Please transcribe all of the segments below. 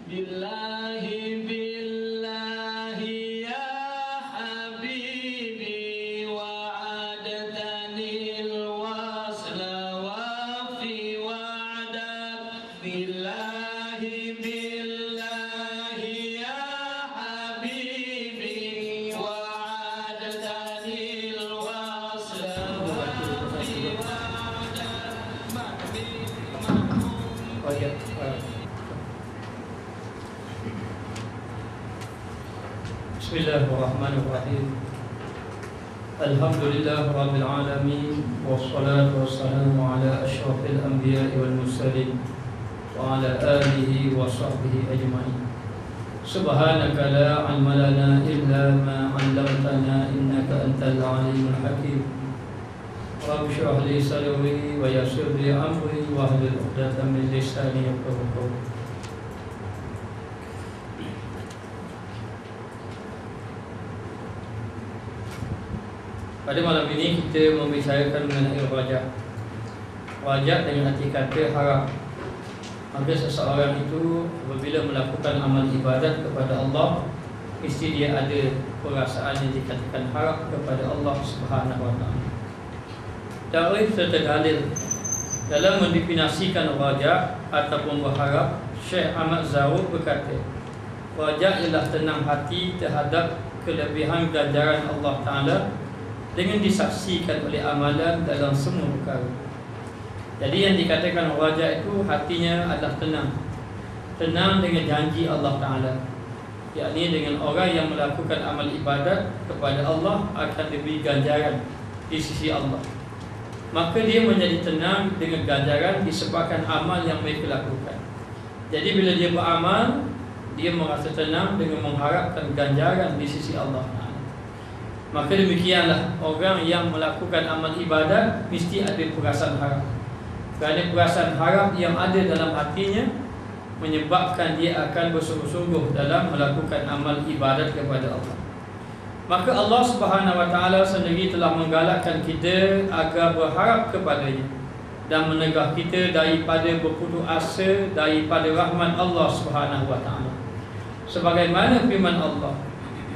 billahi billahi ya habibi wa'adatani al-wasla wa fi wa'adat billahi billahi ya habibi wa'adatani al-wasla wa fi wa'adat mahbi Bismillahirrahmanirrahim. Alhamdulillah rabbil alamin wassalatu wassalamu ala asyrafil anbiya'i wal mursalin wa ala alihi wa sahbihi ajma'in. Subhanaka la 'ilma lana illa ma 'allamtana innaka antal alimul hakim. Rabbi shrah li sadri wa yassir li amri wahlul 'uqdatam min lisani yafqahu qawli. Pada malam ini kita membicarakan mengenai rajak. Rajak dengan arti kata harap. Maka seseorang itu apabila melakukan amal ibadat kepada Allah, mesti dia ada perasaan yang dikatakan harap kepada Allah Subhanahu Wa Taala. Ta'rif serta dalil dalam mendefinisikan rajak ataupun berharap, Syekh Ahmad Zarruq berkata, rajak ialah tenang hati terhadap kelebihan ganjaran Allah Ta'ala dengan disaksikan oleh amalan dalam semua perkara. Jadi yang dikatakan rajak itu hatinya adalah tenang. Tenang dengan janji Allah Ta'ala, yakni dengan orang yang melakukan amal ibadat kepada Allah akan diberi ganjaran di sisi Allah. Maka dia menjadi tenang dengan ganjaran disebabkan amal yang mereka lakukan. Jadi bila dia beramal, dia merasa tenang dengan mengharapkan ganjaran di sisi Allah Ta'ala. Maka demikianlah orang yang melakukan amal ibadat mesti ada perasaan harap. Kerana perasaan harap yang ada dalam hatinya menyebabkan dia akan bersungguh-sungguh dalam melakukan amal ibadat kepada Allah. Maka Allah Subhanahu Wa Taala sendiri telah menggalakkan kita agar berharap kepadanya dan menegah kita daripada berputus asa daripada rahmat Allah Subhanahu Wa Taala. Sebagaimana firman Allah,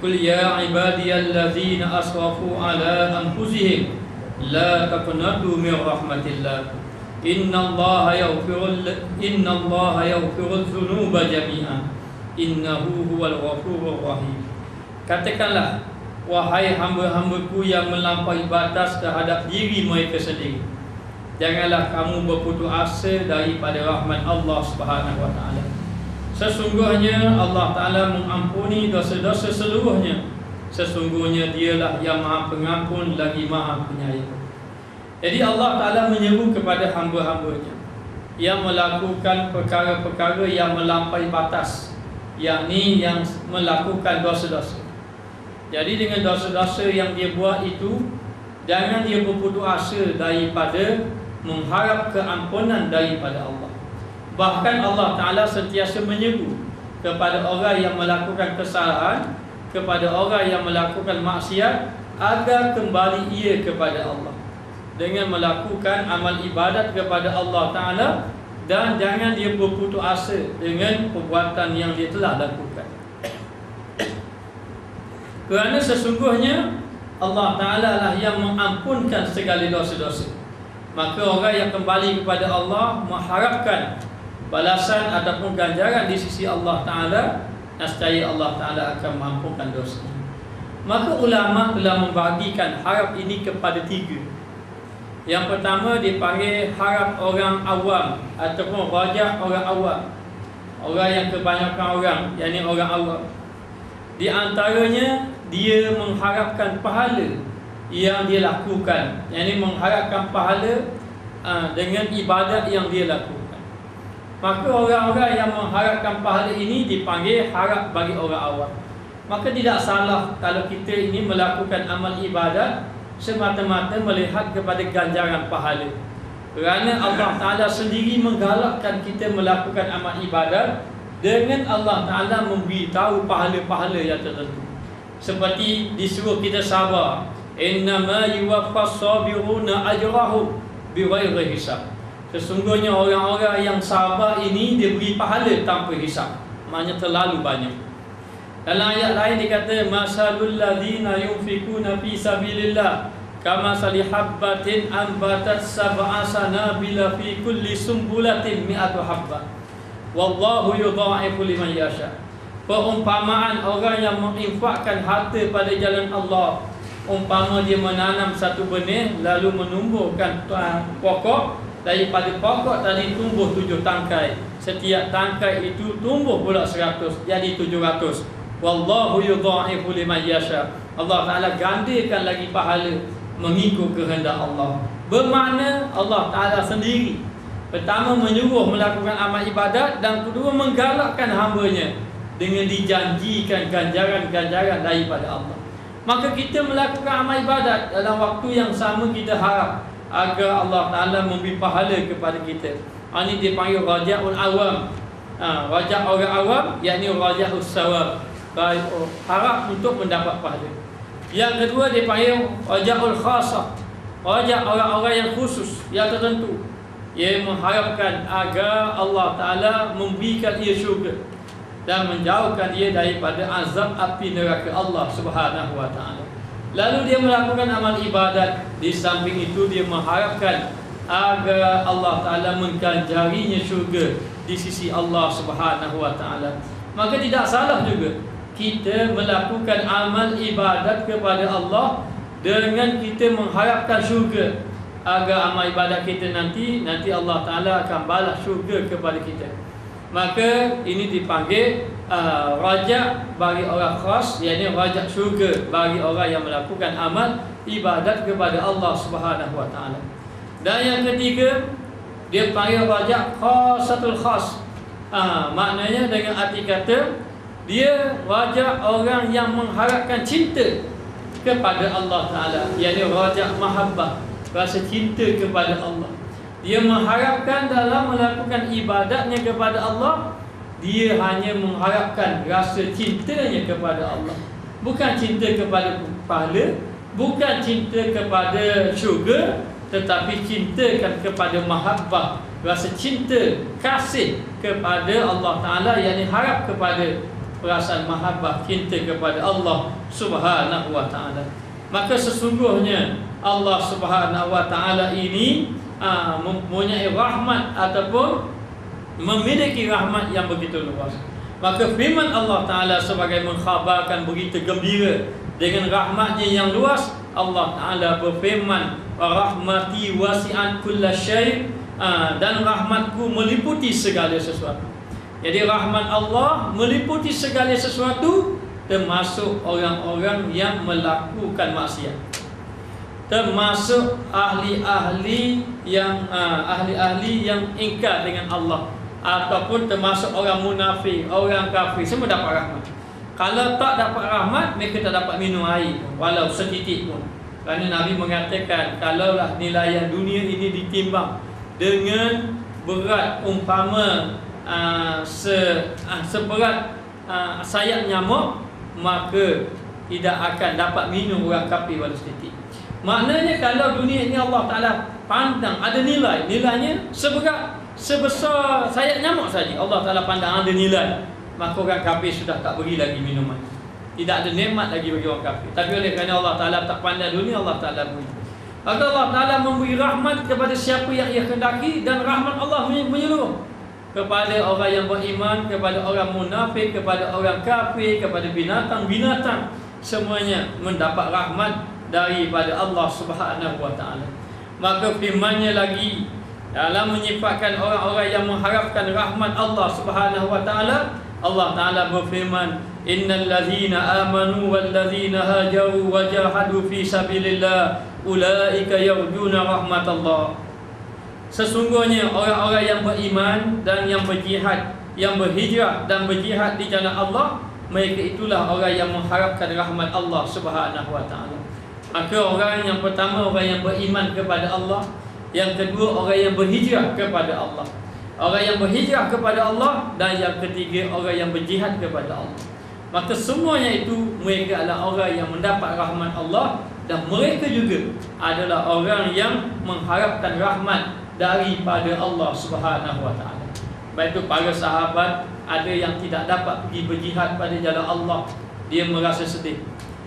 Qul ya ibadiyallazina asrafu ala anfusihim la taqnatu min rahmatillah innallaha yaghfirul dzunuba jami'an innahu huwal ghafurur rahim. Katakanlah, wahai hamba-hambaku yang melampaui batas terhadap diri mereka sendiri, janganlah kamu berputus asa daripada rahmat Allah Subhanahu Wa Taala. Sesungguhnya Allah Ta'ala mengampuni dosa-dosa seluruhnya. Sesungguhnya dialah yang maha pengampun lagi maha penyayang. Jadi Allah Ta'ala menyeru kepada hamba-hambanya yang melakukan perkara-perkara yang melampaui batas, yakni yang melakukan dosa-dosa. Jadi dengan dosa-dosa yang dia buat itu, jangan dia berputus asa daripada mengharap keampunan daripada Allah. Bahkan Allah Ta'ala sentiasa menyeru kepada orang yang melakukan kesalahan, kepada orang yang melakukan maksiat, agar kembali ia kepada Allah dengan melakukan amal ibadat kepada Allah Ta'ala, dan jangan dia berputus asa dengan perbuatan yang dia telah lakukan. Kerana sesungguhnya Allah Ta'ala lah yang mengampunkan segala dosa-dosa. Maka orang yang kembali kepada Allah mengharapkan balasan ataupun ganjaran di sisi Allah Ta'ala, nescaya Allah Ta'ala akan mengampunkan dosa. Maka ulama telah membahagikan harap ini kepada tiga. Yang pertama dipanggil harap orang awam ataupun rajak orang awam, orang yang kebanyakan orang, yakni orang awam. Di antaranya dia mengharapkan pahala yang dia lakukan, yakni mengharapkan pahala dengan ibadat yang dia lakukan. Maka orang-orang yang mengharapkan pahala ini dipanggil harap bagi orang awam. Maka tidak salah kalau kita ini melakukan amal ibadat semata-mata melihat kepada ganjaran pahala. Kerana Allah Ta'ala sendiri menggalakkan kita melakukan amal ibadat dengan Allah Ta'ala memberitahu pahala-pahala yang tertentu. Seperti disuruh kita sabar, innama yuwaffas sabiruna ajrahum bighairi hisab. Sesungguhnya orang-orang yang sabar ini diberi pahala tanpa hisab. maknanya terlalu banyak. Dalam ayat lain dikata masalul ladzina yunfikuna fi sabilillah kama salihabbatin ambatat sab'a sanabila fi kulli sumbulatin mi'atu habba wallahu yudha'ifu liman yasha. Perumpamaan orang yang menginfakkan harta pada jalan Allah, umpama dia menanam satu benih lalu menumbuhkan pokok, daripada pokok tadi tumbuh 7 tangkai, setiap tangkai itu tumbuh pula 100, jadi 700. Wallahu yudha'ifu liman yasha. Allah Ta'ala gandakan lagi pahala mengikut kehendak Allah. Bermakna Allah Ta'ala sendiri pertama menyuruh melakukan amal ibadat, dan kedua menggalakkan hamba-Nya dengan dijanjikan ganjaran-ganjaran daripada Allah. Maka kita melakukan amal ibadat dalam waktu yang sama, kita harap agar Allah Ta'ala memberi pahala kepada kita. Ini dipanggil raja'ul awam. Raja' orang awam, yakni raja'us sawab, harap untuk mendapat pahala. Yang kedua dipanggil raja'ul khasah, raja' orang-orang yang khusus, yang tertentu. Ia mengharapkan agar Allah Ta'ala memberikan ia syurga dan menjauhkan dia daripada azab api neraka Allah Subhanahu wa Ta'ala. Lalu dia melakukan amal ibadat, di samping itu dia mengharapkan agar Allah Ta'ala mengganjarinya syurga di sisi Allah Subhanahu wa Ta'ala. Maka tidak salah juga kita melakukan amal ibadat kepada Allah dengan kita mengharapkan syurga, agar amal ibadat kita nanti Allah Ta'ala akan balas syurga kepada kita. Maka ini dipanggil raja' bagi orang khas, yakni raja' syurga bagi orang yang melakukan amal ibadat kepada Allah Subhanahu wa Ta'ala. Dan yang ketiga dia panggil raja' khasatul khas. Maknanya dengan arti kata dia raja' orang yang mengharapkan cinta kepada Allah Ta'ala, yakni raja' mahabbah, rasa cinta kepada Allah. Dia mengharapkan dalam melakukan ibadatnya kepada Allah, dia hanya mengharapkan rasa cintanya kepada Allah, bukan cinta kepada pahala, bukan cinta kepada syurga, tetapi cintakan kepada mahabbah, rasa cinta, kasih kepada Allah Ta'ala, yakni harap kepada perasaan mahabbah, cinta kepada Allah Subhanahu wa Ta'ala. Maka sesungguhnya Allah Subhanahu wa Ta'ala ini mempunyai rahmat ataupun memiliki rahmat yang begitu luas. Maka firman Allah Ta'ala sebagai mengkhabarkan berita gembira dengan rahmatnya yang luas. Allah Ta'ala berfirman, rahmati wasi'at kulla syai', dan rahmatku meliputi segala sesuatu. Jadi rahmat Allah meliputi segala sesuatu, termasuk orang-orang yang melakukan maksiat, termasuk ahli-ahli yang ingkar dengan Allah, ataupun termasuk orang munafik, orang kafir, semua dapat rahmat. Kalau tak dapat rahmat, mereka tak dapat minum air walau setitik pun. Kerana Nabi mengatakan, kalaulah nilai dunia ini ditimbang dengan berat umpama seberat sayap nyamuk, maka tidak akan dapat minum orang kafir walau setitik. Maknanya kalau dunia ini Allah Ta'ala pandang ada nilai, nilainya sebesar sayap nyamuk saja, Allah Ta'ala pandang ada nilai, maka orang kafir sudah tak beri lagi minuman, tidak ada nikmat lagi bagi orang kafir. Tapi oleh kerana Allah Ta'ala tak pandang dunia, Allah Ta'ala beri. Maka Allah Ta'ala memberi rahmat kepada siapa yang ia kehendaki, dan rahmat Allah menyeluruh kepada orang yang beriman, kepada orang munafik, kepada orang kafir, kepada binatang-binatang, semuanya mendapat rahmat daripada Allah Subhanahu wa Ta'ala. Maka firman-Nya lagi dalam menyifatkan orang-orang yang mengharapkan rahmat Allah Subhanahu wa Ta'ala, Allah Ta'ala berfirman, innal ladzina amanu wal ladzina hajaru wa jahadu fi sabilillah ulaika yarjuna rahmatallah. Sesungguhnya orang-orang yang beriman dan yang berjihad, yang berhijrah dan berjihad di jalan Allah, mereka itulah orang yang mengharapkan rahmat Allah Subhanahu wa Ta'ala. Maka orang yang pertama, orang yang beriman kepada Allah. Yang kedua, orang yang berhijrah kepada Allah. Orang yang berhijrah kepada Allah. Dan yang ketiga, orang yang berjihad kepada Allah. Maka semuanya itu, mereka adalah orang yang mendapat rahmat Allah, dan mereka juga adalah orang yang mengharapkan rahmat daripada Allah Subhanahu wa Ta'ala. Baik itu para sahabat, ada yang tidak dapat pergi berjihad pada jalan Allah, dia merasa sedih.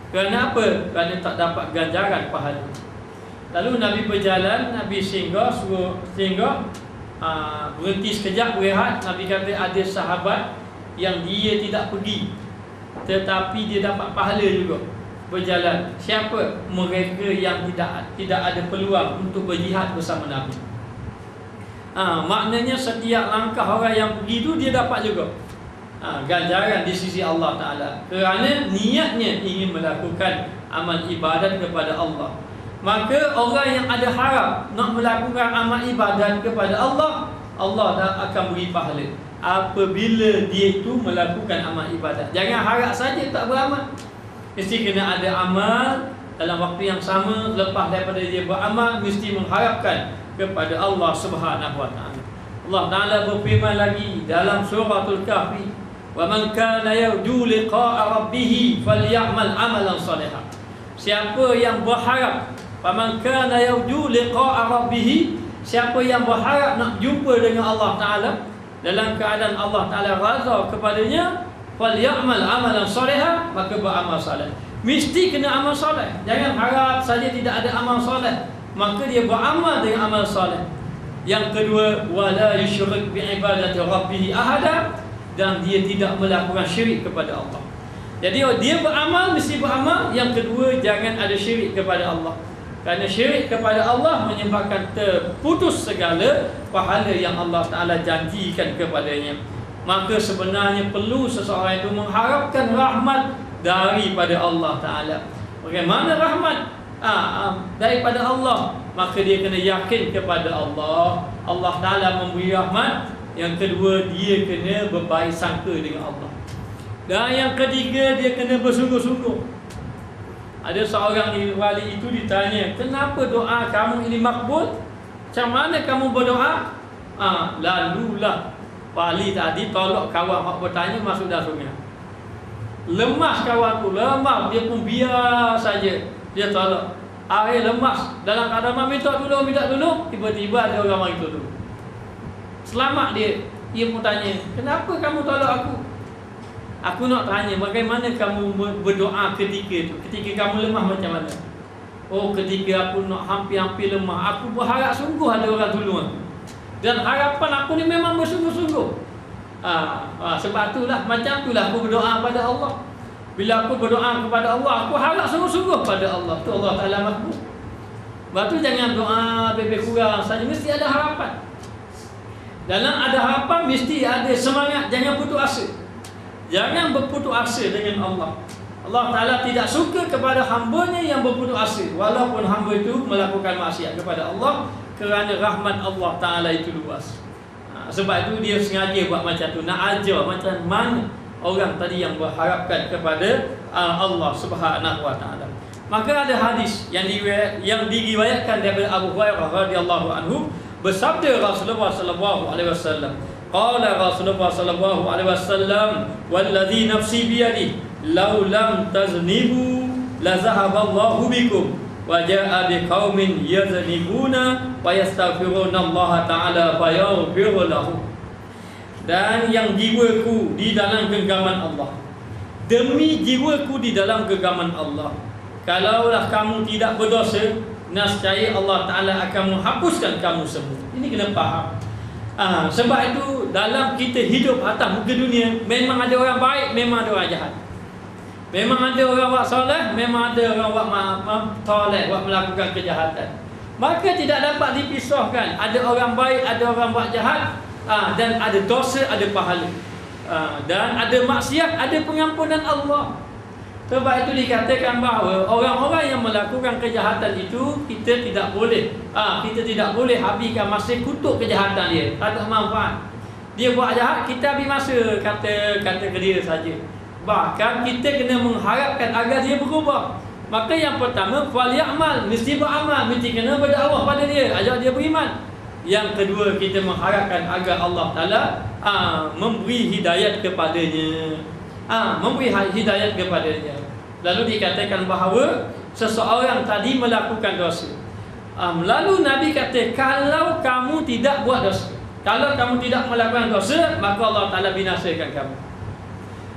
Kerana apa? Kerana tak dapat ganjaran pahala. Lalu Nabi berjalan, Nabi singgah berhenti sekejap berehat. Nabi kata ada sahabat yang dia tidak pergi, tetapi dia dapat pahala juga berjalan. Siapa? Mereka yang tidak ada peluang untuk berjihad bersama Nabi. Maknanya setiap langkah orang yang pergi itu dia dapat juga ganjaran di sisi Allah Ta'ala, kerana niatnya ingin melakukan amal ibadat kepada Allah. Maka orang yang ada harap nak melakukan amal ibadat kepada Allah, Allah akan beri pahala apabila dia itu melakukan amal ibadat. Jangan harap saja tak beramal, mesti kena ada amal dalam waktu yang sama. Lepas daripada dia beramal, mesti mengharapkan kepada Allah Subhanahu wa taala. Allah Taala berfirman lagi dalam suratul Kahfi, "Wa man kana yarju liqa'a rabbih falyamal amalan salihan." Siapa yang berharap, "Faman kana yarju liqa'a rabbih," siapa yang berharap nak jumpa dengan Allah Taala dalam keadaan Allah Taala redha kepadanya, falyamal amalan salihan, maka beramal soleh. Mesti kena amal soleh. Jangan harap saja tidak ada amal soleh, maka dia beramal dengan amal soleh. Yang kedua, wala yusyrik bi'ibadati rabbih ahada, dan dia tidak melakukan syirik kepada Allah. Jadi dia beramal, mesti beramal. Yang kedua, jangan ada syirik kepada Allah, kerana syirik kepada Allah menyebabkan terputus segala pahala yang Allah Ta'ala janjikan kepadanya. Maka sebenarnya perlu seseorang itu mengharapkan rahmat daripada Allah Ta'ala. Bagaimana rahmat? Daripada Allah, maka dia kena yakin kepada Allah. Allah Ta'ala memberi rahmat. Yang kedua, dia kena berbaik sangka dengan Allah. Dan yang ketiga, dia kena bersungguh-sungguh. Ada seorang wali itu ditanya, "Kenapa doa kamu ini makbul? Macam mana kamu berdoa?" Lalulah wali tadi tolak kawan hak bertanya masuk dalam sungai. Lemas kawan tu, lemas, dia pun biar saja. Dia tolak. Lemas, dalam keadaan minta tolong, tiba-tiba ada orang mari tolong. Selamat dia. Dia pun tanya, "Kenapa kamu tolak aku?" Aku nak tanya, bagaimana kamu berdoa ketika itu? Ketika kamu lemah macam mana? Ketika aku nak hampir-hampir lemah, aku berharap sungguh ada orang tolong aku. Dan harapan aku ni memang bersungguh-sungguh. Sebab itulah, macam itulah aku berdoa pada Allah. Bila aku berdoa kepada Allah, aku harap sungguh-sungguh pada Allah. Tu Allah Ta'ala makbul. Sebab tu jangan doa lebih kurang saja, mesti ada harapan. Dalam ada harapan, mesti ada semangat. Jangan putus asa. Jangan berputus asa dengan Allah. Allah Ta'ala tidak suka kepada hamba-Nya yang berputus asa, walaupun hamba itu melakukan maksiat kepada Allah, kerana rahmat Allah Ta'ala itu luas. Sebab itu dia sengaja buat macam tu, nak ajar macam mana orang tadi yang berharapkan kepada Allah Subhanahu wa taala. Maka ada hadis yang diriwayatkan daripada Abu Hurairah radhiyallahu anhu, bersabda Rasulullah sallallahu alaihi wasallam, qala Rasulullah sallallahu alaihi wasallam, wallazi nafsi biyadi law lam taznibu la zahaba Allahu bikum wa jaa biqaumin yaznibuna wa yastaghfiruna Allah taala fayaghfiru lahum. Dan yang jiwaku di dalam genggaman Allah, demi jiwaku di dalam genggaman Allah, kalaulah kamu tidak berdosa, nescaya Allah Ta'ala akan menghapuskan kamu semua. Ini kena faham. Sebab itu dalam kita hidup atas muka dunia, memang ada orang baik, memang ada orang jahat. Memang ada orang buat soleh, memang ada orang buat toleh, buat melakukan kejahatan. Maka tidak dapat dipisahkan. Ada orang baik, ada orang buat jahat, dan ada dosa, ada pahala, dan ada maksiat, ada pengampunan Allah. Sebab itu dikatakan bahawa orang-orang yang melakukan kejahatan itu, kita tidak boleh habiskan masa kutuk kejahatan dia. Tak ada manfaat. Dia buat jahat, kita habis masa kata ke dia saja. Bahkan kita kena mengharapkan agar dia berubah. Maka yang pertama, falyamal, mesti beramal, mesti kena berdakwah pada dia, ajak dia beriman. Yang kedua, kita mengharapkan agar Allah Ta'ala memberi hidayat kepadanya. Lalu dikatakan bahawa seseorang tadi melakukan dosa. Lalu Nabi kata, kalau kamu tidak buat dosa, Kalau kamu tidak melakukan dosa, maka Allah Ta'ala binasakan kamu.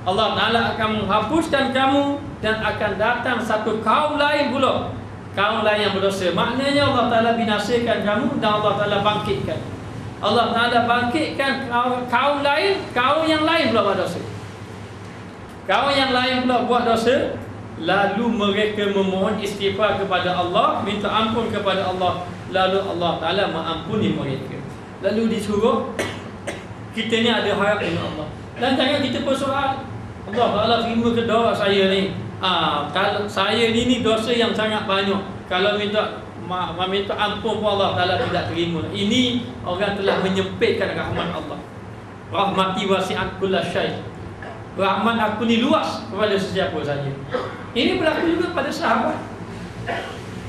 Allah Ta'ala akan menghapuskan kamu dan akan datang satu kaum lain pula, kaum lain yang berdosa. Maknanya Allah Ta'ala binasakan kamu dan Allah Ta'ala bangkitkan. Allah Ta'ala bangkitkan kaum lain, kaum yang lain pula buat dosa. Kaum yang lain pula buat dosa, lalu mereka memohon istighfar kepada Allah, minta ampun kepada Allah, lalu Allah Ta'ala mengampuni mereka. Lalu disuruh kita ni ada harap dengan Allah. Dan jangan kita bersoal, Allah Ta'ala terima ke doa saya ni? Kalau saya ni dosa yang sangat banyak, kalau minta ampun pun Allah Ta'ala tidak terima. Ini orang telah menyempitkan rahmat Allah. Rahmati wasi'at kulla syai'. Rahmat aku ni luas kepada sesiapa saja. Ini berlaku juga pada sahabat.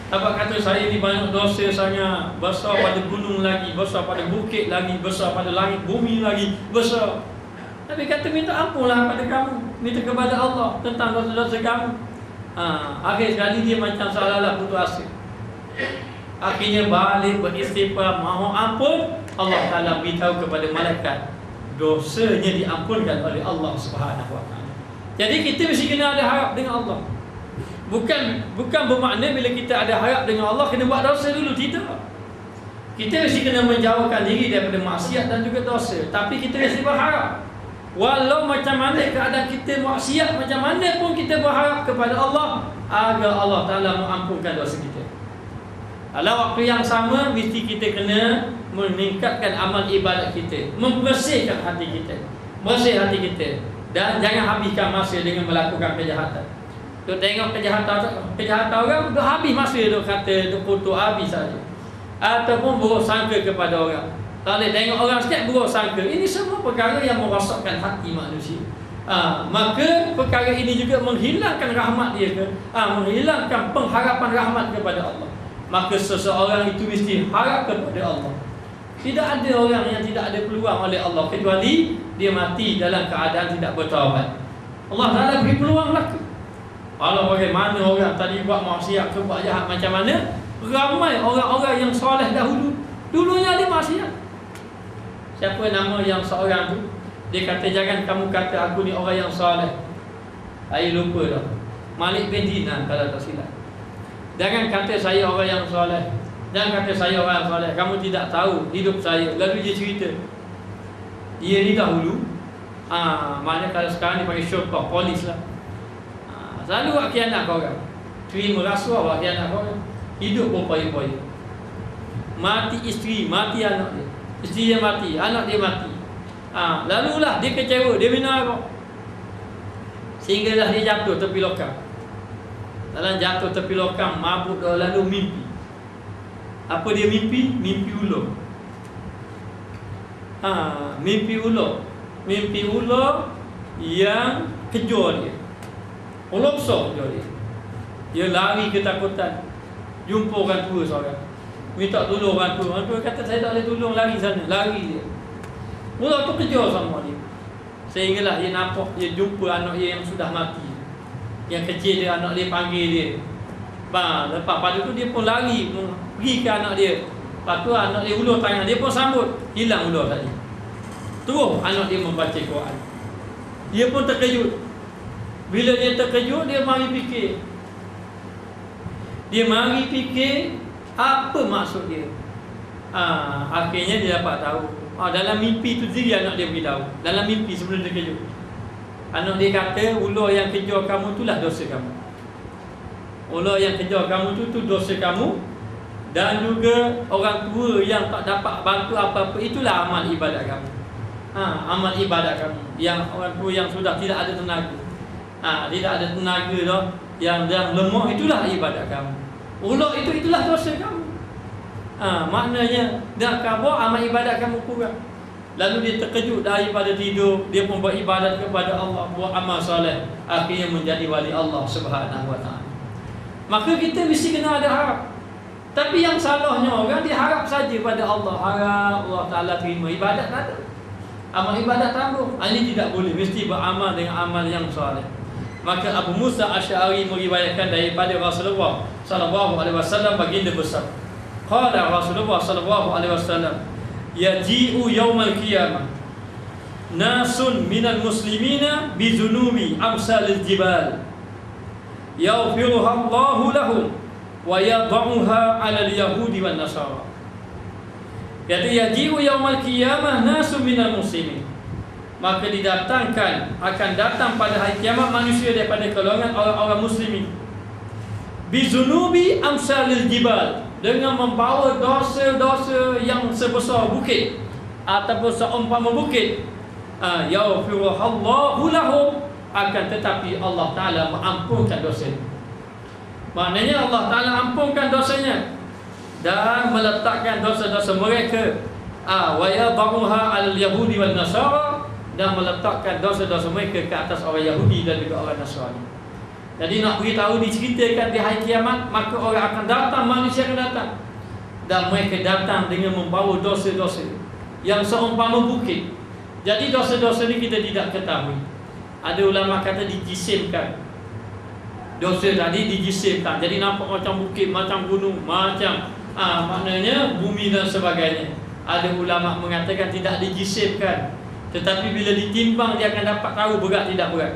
Sahabat kata saya ni banyak dosa sangat, besar pada gunung lagi, besar pada bukit lagi, besar pada langit bumi lagi, besar. Nabi kata minta ampunlah pada kamu, minta kepada Allah tentang dosa-dosa kamu. Akhir sekali dia macam salah putus asa. Akhirnya balik beristighfar, mohon ampun. Allah Ta'ala beritahu kepada malaikat, dosanya diampunkan oleh Allah Subhanahu Wa Taala. Jadi kita mesti kena ada harap dengan Allah. Bukan bermakna bila kita ada harap dengan Allah kena buat dosa dulu, tidak. Kita mesti kena menjauhkan diri daripada maksiat dan juga dosa. Tapi kita mesti berharap. Walau macam mana keadaan kita maksiat, macam mana pun kita berharap kepada Allah agar Allah Ta'ala mengampunkan dosa kita. Dalam waktu yang sama mesti kita kena meningkatkan amal ibadat kita, membersihkan hati kita, bersih hati kita. Dan jangan habiskan masa dengan melakukan kejahatan. Tu tengok kejahatan orang, tu habis masa tu kata tu kutuk habis saja. Ataupun buruk sangka kepada orang. Kalau tengok orang sikit buruk sangka. Ini semua perkara yang merosakkan hati manusia. Maka perkara ini juga menghilangkan rahmat dia ke? Menghilangkan pengharapan rahmat kepada Allah. Maka seseorang itu mesti harap kepada Allah. Tidak ada orang yang tidak ada peluang oleh Allah kecuali dia mati dalam keadaan tidak bertaubat. Allah Ta'ala beri peluang lagi. Kalau bagaimana orang tadi buat maksiat ke buat jahat macam mana, ramai orang-orang yang soleh dahulu, dulunya dia maksiat. Siapa nama yang seorang tu? Dia kata jangan kamu kata aku ni orang yang soleh. Saya lupa dah. Malik bin Dinar kalau tak silap. Jangan kata saya orang yang soleh. Jangan kata saya orang yang soleh. Kamu tidak tahu hidup saya. Lalu dia cerita. Dia ni dahulu maknanya kalau sekarang dia pakai syurga, polis lah. Selalu buat khianat kau orang. Terima rasuah buat khianat kau orang. Hidup pun poya-poya. Mati isteri, mati anak dia. Isteri dia mati, anak dia mati. Lalulah dia kecewa, dia minum arak. Sehinggalah dia jatuh tepi lokam. Dalam jatuh tepi lokam, mabuk dah lalu mimpi. Apa dia mimpi? Mimpi ular. Mimpi ular. Mimpi ular yang kejar dia. Ular besar kejar dia. Dia lari ketakutan. Jumpa orang tua seorang, minta tolong orang tua. Orang tua kata saya tak boleh tolong, lari sana. Lari dia. Ular tu kejar sama dia. Sehinggalah dia nampak, dia jumpa anak dia yang sudah mati. Yang kecil dia, anak dia panggil dia. Lepas pada tu dia pun lari pergi ke anak dia. Lepas tu anak dia ulur tangan, dia pun sambut. Hilang ular tadi. Terus anak dia membaca Quran. Dia pun terkejut. Bila dia terkejut, dia mari fikir. Dia mari fikir apa maksud dia. Akhirnya dia dapat tahu. Dalam mimpi tu diri anak dia beritahu. Dalam mimpi sebelum dia terkejut. Anak dia kata ular yang kejar kamu itulah dosa kamu. Ular yang kejar kamu tu dosa kamu. Dan juga orang tua yang tak dapat bantu apa-apa, itulah amal ibadat kamu. Amal ibadat kamu. Yang orang tua yang sudah tidak ada tenaga. Tidak ada tenaga dah, yang lemah, itulah ibadat kamu. Ular itulah dosa kamu. Maknanya dah khabar amal ibadat kamu kurang. Lalu dia terkejut daripada tidur, dia pun beribadat kepada Allah, buat amal soleh, akhirnya menjadi wali Allah Subhanahu Wa Taala. Maka kita mesti kena ada harap. Tapi yang salahnya orang dia harap saja pada Allah, harap Allah Taala terima ibadat, tak ada. Amal ibadat tangguh. Ini tidak boleh, mesti beramal dengan amal yang soleh. Maka Abu Musa Asy'ari meriwayatkan daripada Rasulullah sallallahu alaihi wasallam baginda besar. Qala Rasulullah sallallahu alaihi wasallam, yaji'u yaumal qiyamah nasun minal muslimina bizunubi amsalil jibal yaghfiruha Allahu lahum wa yad'uha 'alal yahudi wan nasara. Kata yaji'u yaumal qiyamah nasun minal muslimin, maka didatangkan, akan datang pada hari kiamat manusia daripada golongan orang-orang muslimin bizunubi amsalil jibal, dengan membawa dosa-dosa yang sebesar bukit ataupun seumpama bukit. Yaghfirullahu lahum, akan tetapi Allah Ta'ala mengampunkan dosa. Maknanya Allah Ta'ala ampunkan dosanya dan meletakkan dosa-dosa mereka, wa yadha'uha al yahudi wal nasara, dan meletakkan dosa-dosa mereka ke atas orang Yahudi dan juga orang Nasrani. Jadi nak beritahu, diceritakan di hari kiamat, maka orang akan datang, manusia akan datang, dan mereka datang dengan membawa dosa-dosa yang seumpama bukit. Jadi dosa-dosa ni kita tidak ketahui. Ada ulama kata dijisimkan. Dosa tadi dijisimkan, jadi nampak macam bukit, macam gunung, macam maknanya bumi dan sebagainya. Ada ulama mengatakan tidak dijisimkan, tetapi bila ditimbang dia akan dapat tahu berat tidak berat.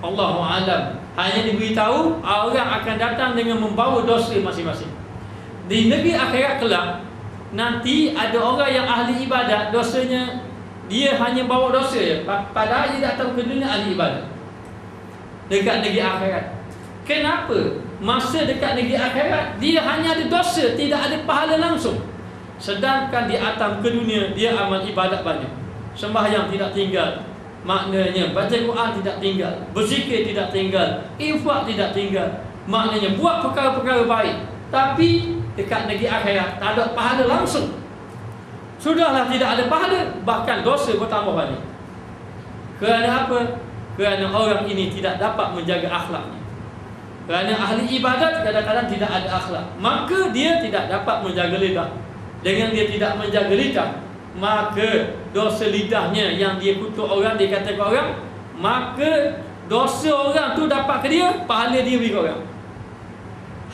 Allahu a'lam. Hanya diberitahu orang akan datang dengan membawa dosa masing-masing. Di negeri akhirat kelak, nanti ada orang yang ahli ibadat, dosanya dia hanya bawa dosa je, padahal dia datang ke dunia ahli ibadat dekat negeri akhirat. Kenapa? Masa dekat negeri akhirat dia hanya ada dosa, tidak ada pahala langsung. Sedangkan di atas ke dunia dia amal ibadat banyak. Sembahyang tidak tinggal, maknanya baca Quran tidak tinggal, berzikir tidak tinggal, infak tidak tinggal, maknanya buat perkara-perkara baik. Tapi dekat negeri akhirat tak ada pahala langsung. Sudahlah tidak ada pahala, bahkan dosa bertambah banyak. Kerana apa? Kerana orang ini tidak dapat menjaga akhlaknya. Kerana ahli ibadat kadang-kadang tidak ada akhlak, maka dia tidak dapat menjaga lidah. Dengan dia tidak menjaga lidah, maka dosa lidahnya yang dia kutuk orang, dia kata ke orang, maka dosa orang tu dapat ke dia, pahala dia beri ke orang.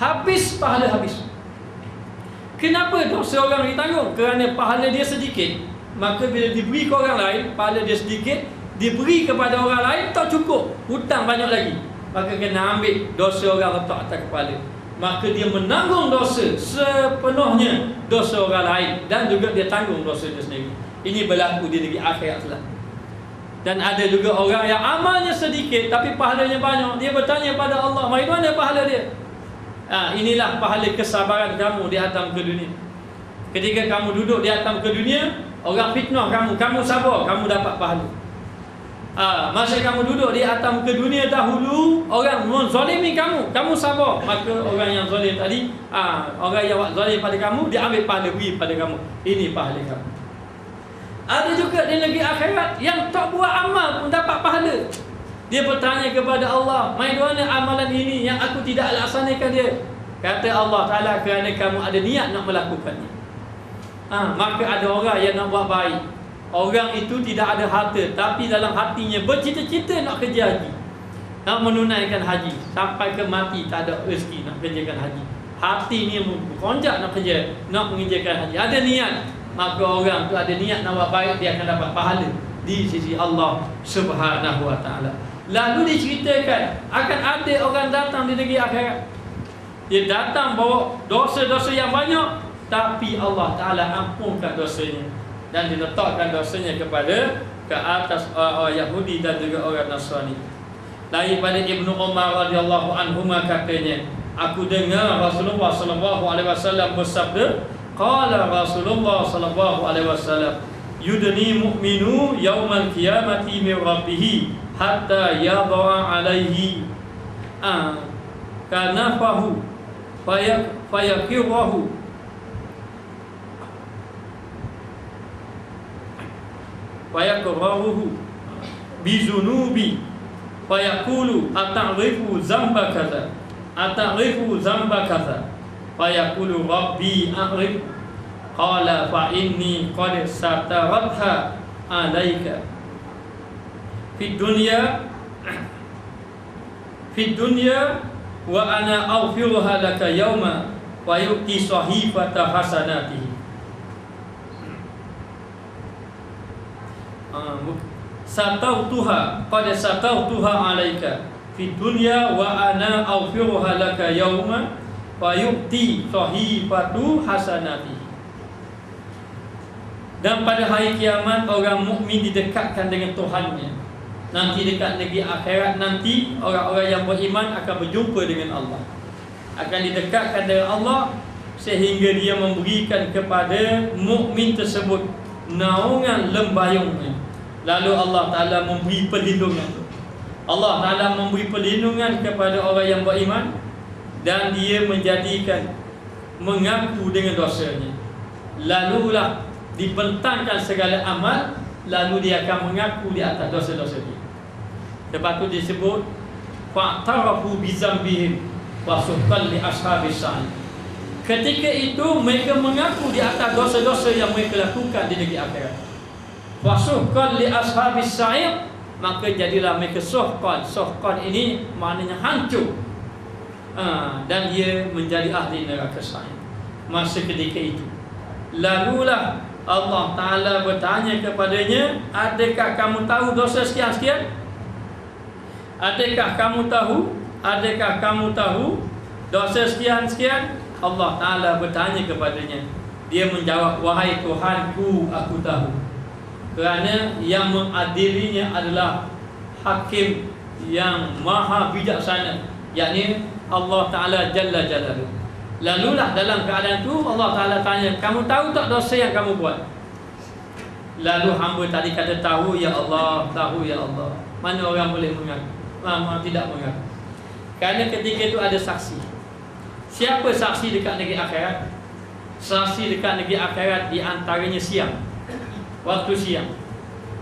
Habis pahala habis. Kenapa dosa orang ditanggung? Kerana pahala dia sedikit. Maka bila diberi ke orang lain, pahala dia sedikit, diberi kepada orang lain tak cukup, hutang banyak lagi, maka kena ambil dosa orang letak atas kepala. Maka dia menanggung dosa sepenuhnya, dosa orang lain, dan juga dia tanggung dosa dia sendiri. Ini berlaku di negeri akhirat lah. Dan ada juga orang yang amalnya sedikit tapi pahalanya banyak. Dia bertanya pada Allah, mari mana pahala dia? Inilah pahala kesabaran kamu di atas ke dunia. Ketika kamu duduk di atas ke dunia, orang fitnah kamu, kamu sabar, kamu dapat pahala. Masa kamu duduk di atas ke dunia dahulu, orang menzalimi kamu, kamu sabar, maka orang yang zalim tadi, orang yang buat zalim pada kamu, dia ambil pahala beri pada kamu. Ini pahala kamu. Ada juga di negeri akhirat yang tak buat amal pun dapat pahala. Dia bertanya kepada Allah, mai mana amalan ini yang aku tidak laksanakan dia? Kata Allah Ta'ala, kerana kamu ada niat nak melakukannya. Maka ada orang yang nak buat baik. Orang itu tidak ada harta, tapi dalam hatinya bercita-cita nak kerja haji, nak menunaikan haji, sampai ke mati tak ada rezeki nak kerjakan haji. Hati ni berkonjak nak kerja, nak mengerjakan haji, ada niat. Maka orang tu ada niat nak buat baik, dia akan dapat pahala di sisi Allah Subhanahu wa ta'ala. Lalu diceritakan akan ada orang datang di negeri akhirat. Dia datang bawa dosa-dosa yang banyak, tapi Allah Ta'ala ampunkan dosanya dan diletakkan dosanya ke atas orang Yahudi dan juga orang Nasrani. Daripada Ibnu Umar radhiyallahu anhuma katanya, aku dengar Rasulullah sallallahu alaihi wasallam bersabda, qala Rasulullah sallallahu alaihi wasallam, yudni mu'minu yaumal qiyamati min rabbih hatta yadha alaihi kanafahu fayakirahu bizunubi fayaqulu ata'rifu zamba kaza fayaqulu rabbi a'rif qala fa inni qad sataratha alaika fid dunya wa ana aghfiruha laka yawma wa yu'ti sahifata hasanatihi. Satautuha qad satautuha alaika fi dunya wa ana aghfiruha laka yauma fa yu'ti sahifatu hasanati. Dan pada hari kiamat orang mukmin didekatkan dengan Tuhannya. Nanti dekat negeri akhirat nanti orang-orang yang beriman akan berjumpa dengan Allah, akan didekatkan dengan Allah, sehingga dia memberikan kepada mukmin tersebut naungan lembayungnya. Lalu Allah Ta'ala memberi perlindungan. Allah Ta'ala memberi perlindungan kepada orang yang beriman, dan dia menjadikan mengaku dengan dosanya. Lalulah dibentangkan segala amal, lalu dia akan mengaku di atas dosa-dosa dia. Lepas tu disebut fa'tarafu bizambihim wa suqqan li ashabis sa'id. Ketika itu mereka mengaku di atas dosa-dosa yang mereka lakukan di negeri akhirat. Wa suqqan li ashabis sa'id, maka jadilah mereka suhqan. Suhqan ini maknanya hancur. Dan dia menjadi ahli neraka sa'id. Masa ketika itu, lalulah Allah Ta'ala bertanya kepadanya, adakah kamu tahu dosa sekian-sekian? Adakah kamu tahu? Adakah kamu tahu dosa sekian-sekian? Allah Ta'ala bertanya kepadanya. Dia menjawab, wahai Tuhanku, aku tahu. Kerana yang mengadilinya adalah hakim yang maha bijaksana, yakni Allah Ta'ala Jalla Jalaluhu. Lalulah dalam keadaan itu Allah Ta'ala tanya, kamu tahu tak dosa yang kamu buat? Lalu hamba tadi kata tahu ya Allah, tahu ya Allah. Mana orang boleh mengaku? Tidak mengaku. Kerana ketika itu ada saksi. Siapa saksi dekat negeri akhirat? Saksi dekat negeri akhirat di antaranya siang, waktu siang,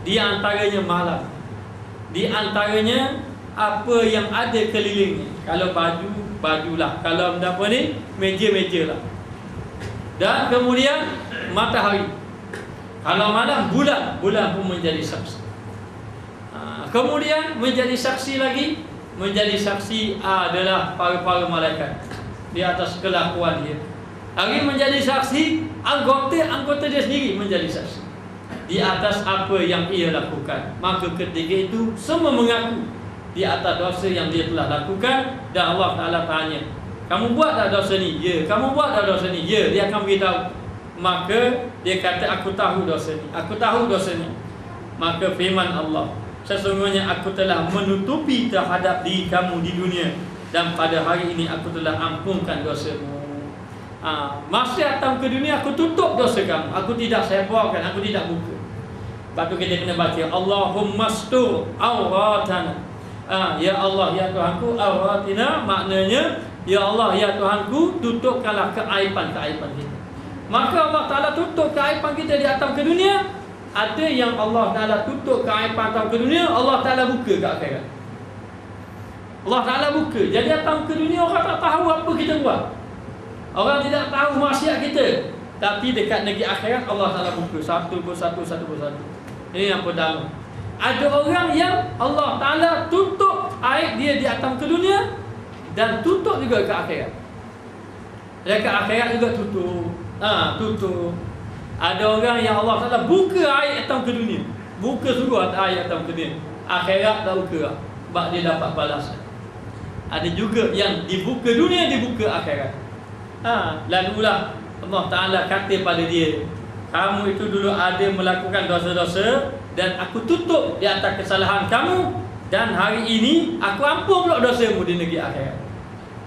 di antaranya malam, di antaranya apa yang ada kelilingnya. Kalau baju, bajulah. Kalau apa ni, meja-meja lah. Dan kemudian matahari. Kalau malam, bulan. Bulan pun menjadi saksi. Kemudian menjadi saksi lagi. Menjadi saksi adalah para-para malaikat di atas kelakuan dia. Hari menjadi saksi, anggota dia sendiri menjadi saksi di atas apa yang ia lakukan. Maka ketika itu semua mengaku di atas dosa yang dia telah lakukan. Dan Allah Ta'ala tanya, kamu buat tak dosa ni? Ya. Kamu buat tak dosa ni? Ya. Dia akan beritahu. Maka dia kata, aku tahu dosa ni, aku tahu dosa ni. Maka firman Allah, sesungguhnya aku telah menutupi terhadap diri kamu di dunia, dan pada hari ini aku telah ampunkan dosamu. Masa datang ke dunia aku tutup dosa kamu, aku tidak sebarkan, aku tidak buka. Lepas tu kita kena baca Allahumma stur awratana. Ya Allah, ya Tuhanku, awratina maknanya ya Allah, ya Tuhanku, tutupkanlah keaiban-keaiban kita. Maka Allah Ta'ala tutup keaiban kita di atas ke dunia. Ada yang Allah Ta'ala tutup keaiban datang ke dunia, Allah Ta'ala buka ke akhirat. Allah Ta'ala buka. Jadi datang ke dunia orang tak tahu apa kita buat, orang tidak tahu maksiat kita. Tapi dekat negeri akhirat Allah Ta'ala buka satu persatu. Ini yang pertama. Ada orang yang Allah Ta'ala tutup aib dia di atas ke dunia, dan tutup juga ke akhirat. Dekat akhirat juga tutup. Tutup. Ada orang yang Allah Ta'ala buka aib atas ke dunia, buka suruh aib atas ke dunia. Akhirat tak buka, sebab dia dapat balasan. Ada juga yang dibuka dunia, dibuka akhirat. Lalulah Allah Ta'ala kata pada dia, kamu itu dulu ada melakukan dosa-dosa, dan aku tutup di atas kesalahan kamu, dan hari ini aku ampun pula dosamu di negeri akhirat.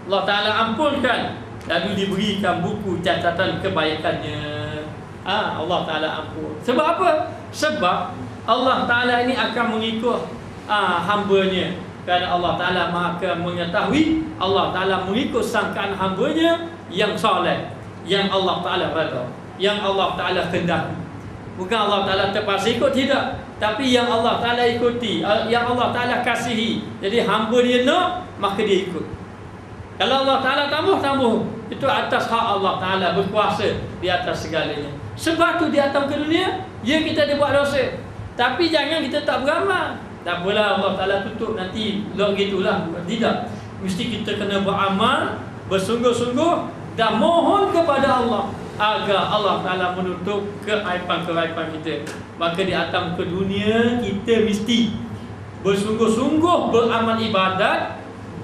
Allah Ta'ala ampunkan, lalu diberikan buku catatan kebaikannya. Allah Ta'ala ampun. Sebab apa? Sebab Allah Ta'ala ini akan mengikut hambanya. Kerana Allah Ta'ala maha mengetahui, Allah Ta'ala mengikut sangkaan hambanya yang soleh, yang Allah Ta'ala redha, yang Allah Ta'ala kehendaki. Bukan Allah Ta'ala terpaksa ikut, tidak. Tapi yang Allah Ta'ala ikuti, yang Allah Ta'ala kasihi. Jadi hamba dia nak, maka dia ikut. Kalau Allah Ta'ala tambah, itu atas hak Allah Ta'ala, berkuasa di atas segalanya. Sebab tu di atas ke dunia, ya kita ada buat dosa, tapi jangan kita tak beramal. Tak apalah, Allah Ta'ala tutup nanti log gitulah. Tidak. Mesti kita kena beramal bersungguh-sungguh dan mohon kepada Allah agar Allah Ta'ala menutup keaiban-keaiban kita. Maka di atas muka dunia kita mesti bersungguh-sungguh beramal ibadat,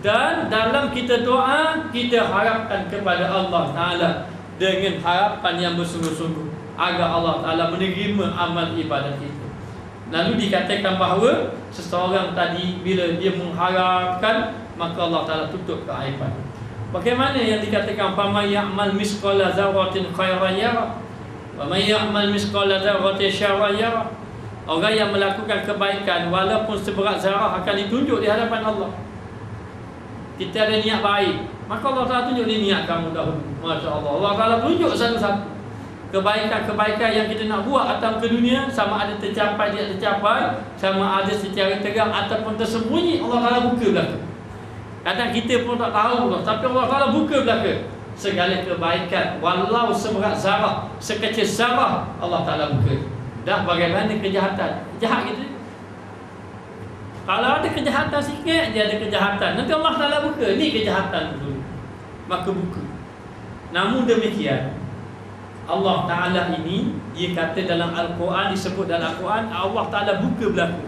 dan dalam kita doa kita harapkan kepada Allah Ta'ala dengan harapan yang bersungguh-sungguh agar Allah Ta'ala menerima amal ibadat kita. Lalu dikatakan bahawa seseorang tadi bila dia mengharapkan, maka Allah Ta'ala tutup keaiban. Bagaimana yang dikatakan faman ya'mal misqala dzarratin khairan yara wa man ya'mal misqala dzarratin syarran yara. Orang yang melakukan kebaikan walaupun seberat zarah akan ditunjuk di hadapan Allah. Kita ada niat baik, maka Allah Ta'ala tunjuk ni niat kamu dahulu. Masya-Allah. Allah Ta'ala tunjuk satu-satu kebaikan-kebaikan yang kita nak buat atas ke dunia, sama ada tercapai tidak tercapai, sama ada secara terang ataupun tersembunyi, Allah Ta'ala buka belaka. Kadang kita pun tak tahu, tapi Allah Ta'ala buka belaka segala kebaikan walau seberat zarah, sekecil zarah, Allah Ta'ala buka. Dah bagaimana kejahatan? Jahat gitu. Kalau ada kejahatan sikit, dia ada kejahatan, nanti Allah Ta'ala buka, ni kejahatan dulu, maka buka. Namun demikian, Allah Ta'ala ini, dia kata dalam Al-Quran, disebut dalam Al-Quran, Allah Ta'ala buka belaka.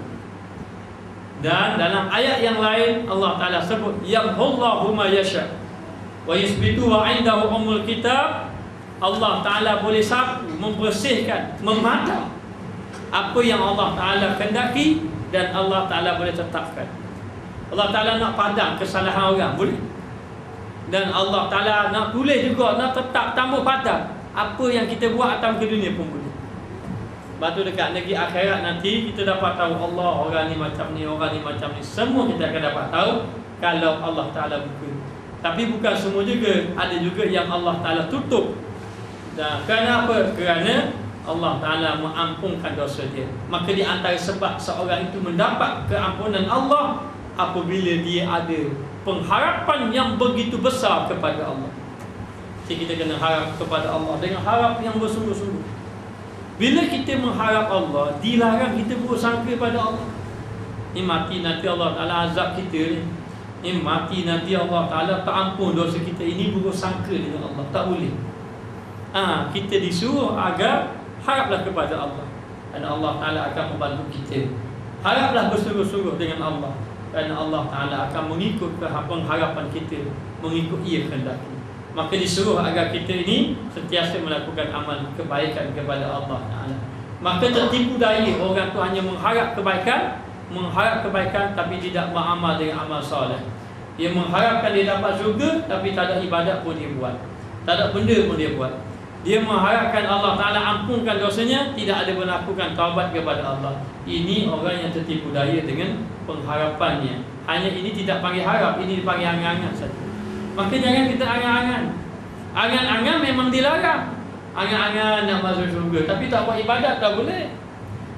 Dan dalam ayat yang lain Allah Ta'ala sebut yamhullahu ma yasha wa yusbitu wa indahu ummul kitab. Allah Ta'ala boleh sapu, membersihkan, memadam apa yang Allah Ta'ala kehendaki, dan Allah Ta'ala boleh tetapkan. Allah Ta'ala nak padam kesalahan orang, boleh. Dan Allah Ta'ala nak tulis juga, nak tetap tambah padam apa yang kita buat atas ke dunia pun boleh. Batu dekat negeri akhirat nanti kita dapat tahu Allah, orang ni macam ni, orang ni macam ni. Semua kita akan dapat tahu kalau Allah Ta'ala buka. Tapi bukan semua juga, ada juga yang Allah Ta'ala tutup. Dan kerana apa? Kerana Allah Ta'ala mengampunkan dosa dia. Maka di antara sebab seorang itu mendapat keampunan Allah apabila dia ada pengharapan yang begitu besar kepada Allah. Jadi kita kena harap kepada Allah dengan harap yang bersungguh-sungguh. Bila kita mengharap Allah, dilarang kita buruk sangka pada Allah. Ni mati nanti Allah Ta'ala azab kita ni. Ni mati nanti Allah Ta'ala tak ampun dosa kita. Ini buruk sangka dengan Allah, tak boleh. Kita disuruh agar haraplah kepada Allah, dan Allah Ta'ala akan membantu kita. Haraplah bersungguh-sungguh dengan Allah, dan Allah Ta'ala akan mengikut pengharapan kita, mengikut ia kehendaki. Maka disuruh agar kita ini sentiasa melakukan amal kebaikan kepada Allah Ta'ala. Maka tertipu daya orang tu hanya mengharap kebaikan tapi tidak beramal dengan amal soleh. Dia mengharapkan dia dapat syurga, tapi tak ada ibadat pun dia buat, tak ada benda pun dia buat. Dia mengharapkan Allah Ta'ala ampunkan dosanya, tidak ada melakukan taubat kepada Allah. Ini orang yang tertipu daya dengan pengharapannya. Hanya ini tidak panggil harap, ini dipanggil angan-angan saja. Maka jangan kita angan-angan. Angan-angan memang dilarang. Angan-angan nak masuk syurga, tapi tak buat ibadat tak boleh.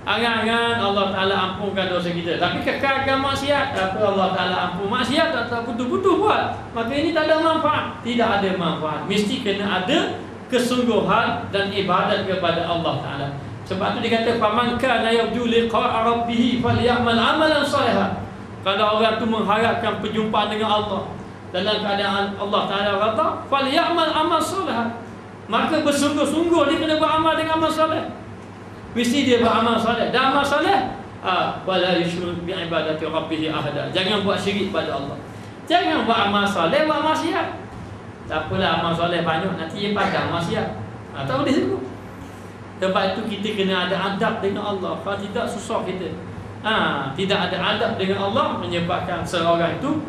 Angan-angan Allah Ta'ala ampunkan dosa kita, tapi kekalkan maksiat, tapi Allah Ta'ala ampun maksiat, tak betul-betul buat, maka ini tak ada manfaat. Tidak ada manfaat. Mesti kena ada kesungguhan dan ibadat kepada Allah Ta'ala. Sebab tu dikata faman kana yarju liqa'a rabbih falyamal amalan salihan. Kalau orang tu mengharapkan perjumpaan dengan Allah dalam keadaan Allah Ta'ala kata falyamal amal salihan, maka bersungguh-sungguh dia kena beramal dengan amal soleh. Mesti dia beramal soleh. Dan amal soleh wala yusyrik bi ibadati rabbih ahada. Jangan buat syirik pada Allah. Jangan buat amal soleh, buat maksiat. Tak apalah amal soleh banyak, nanti dia padam maksiat. Tak boleh tu. Sebab itu kita kena ada adab dengan Allah. Kalau tidak susah kita. Tidak ada adab dengan Allah menyebabkan seorang itu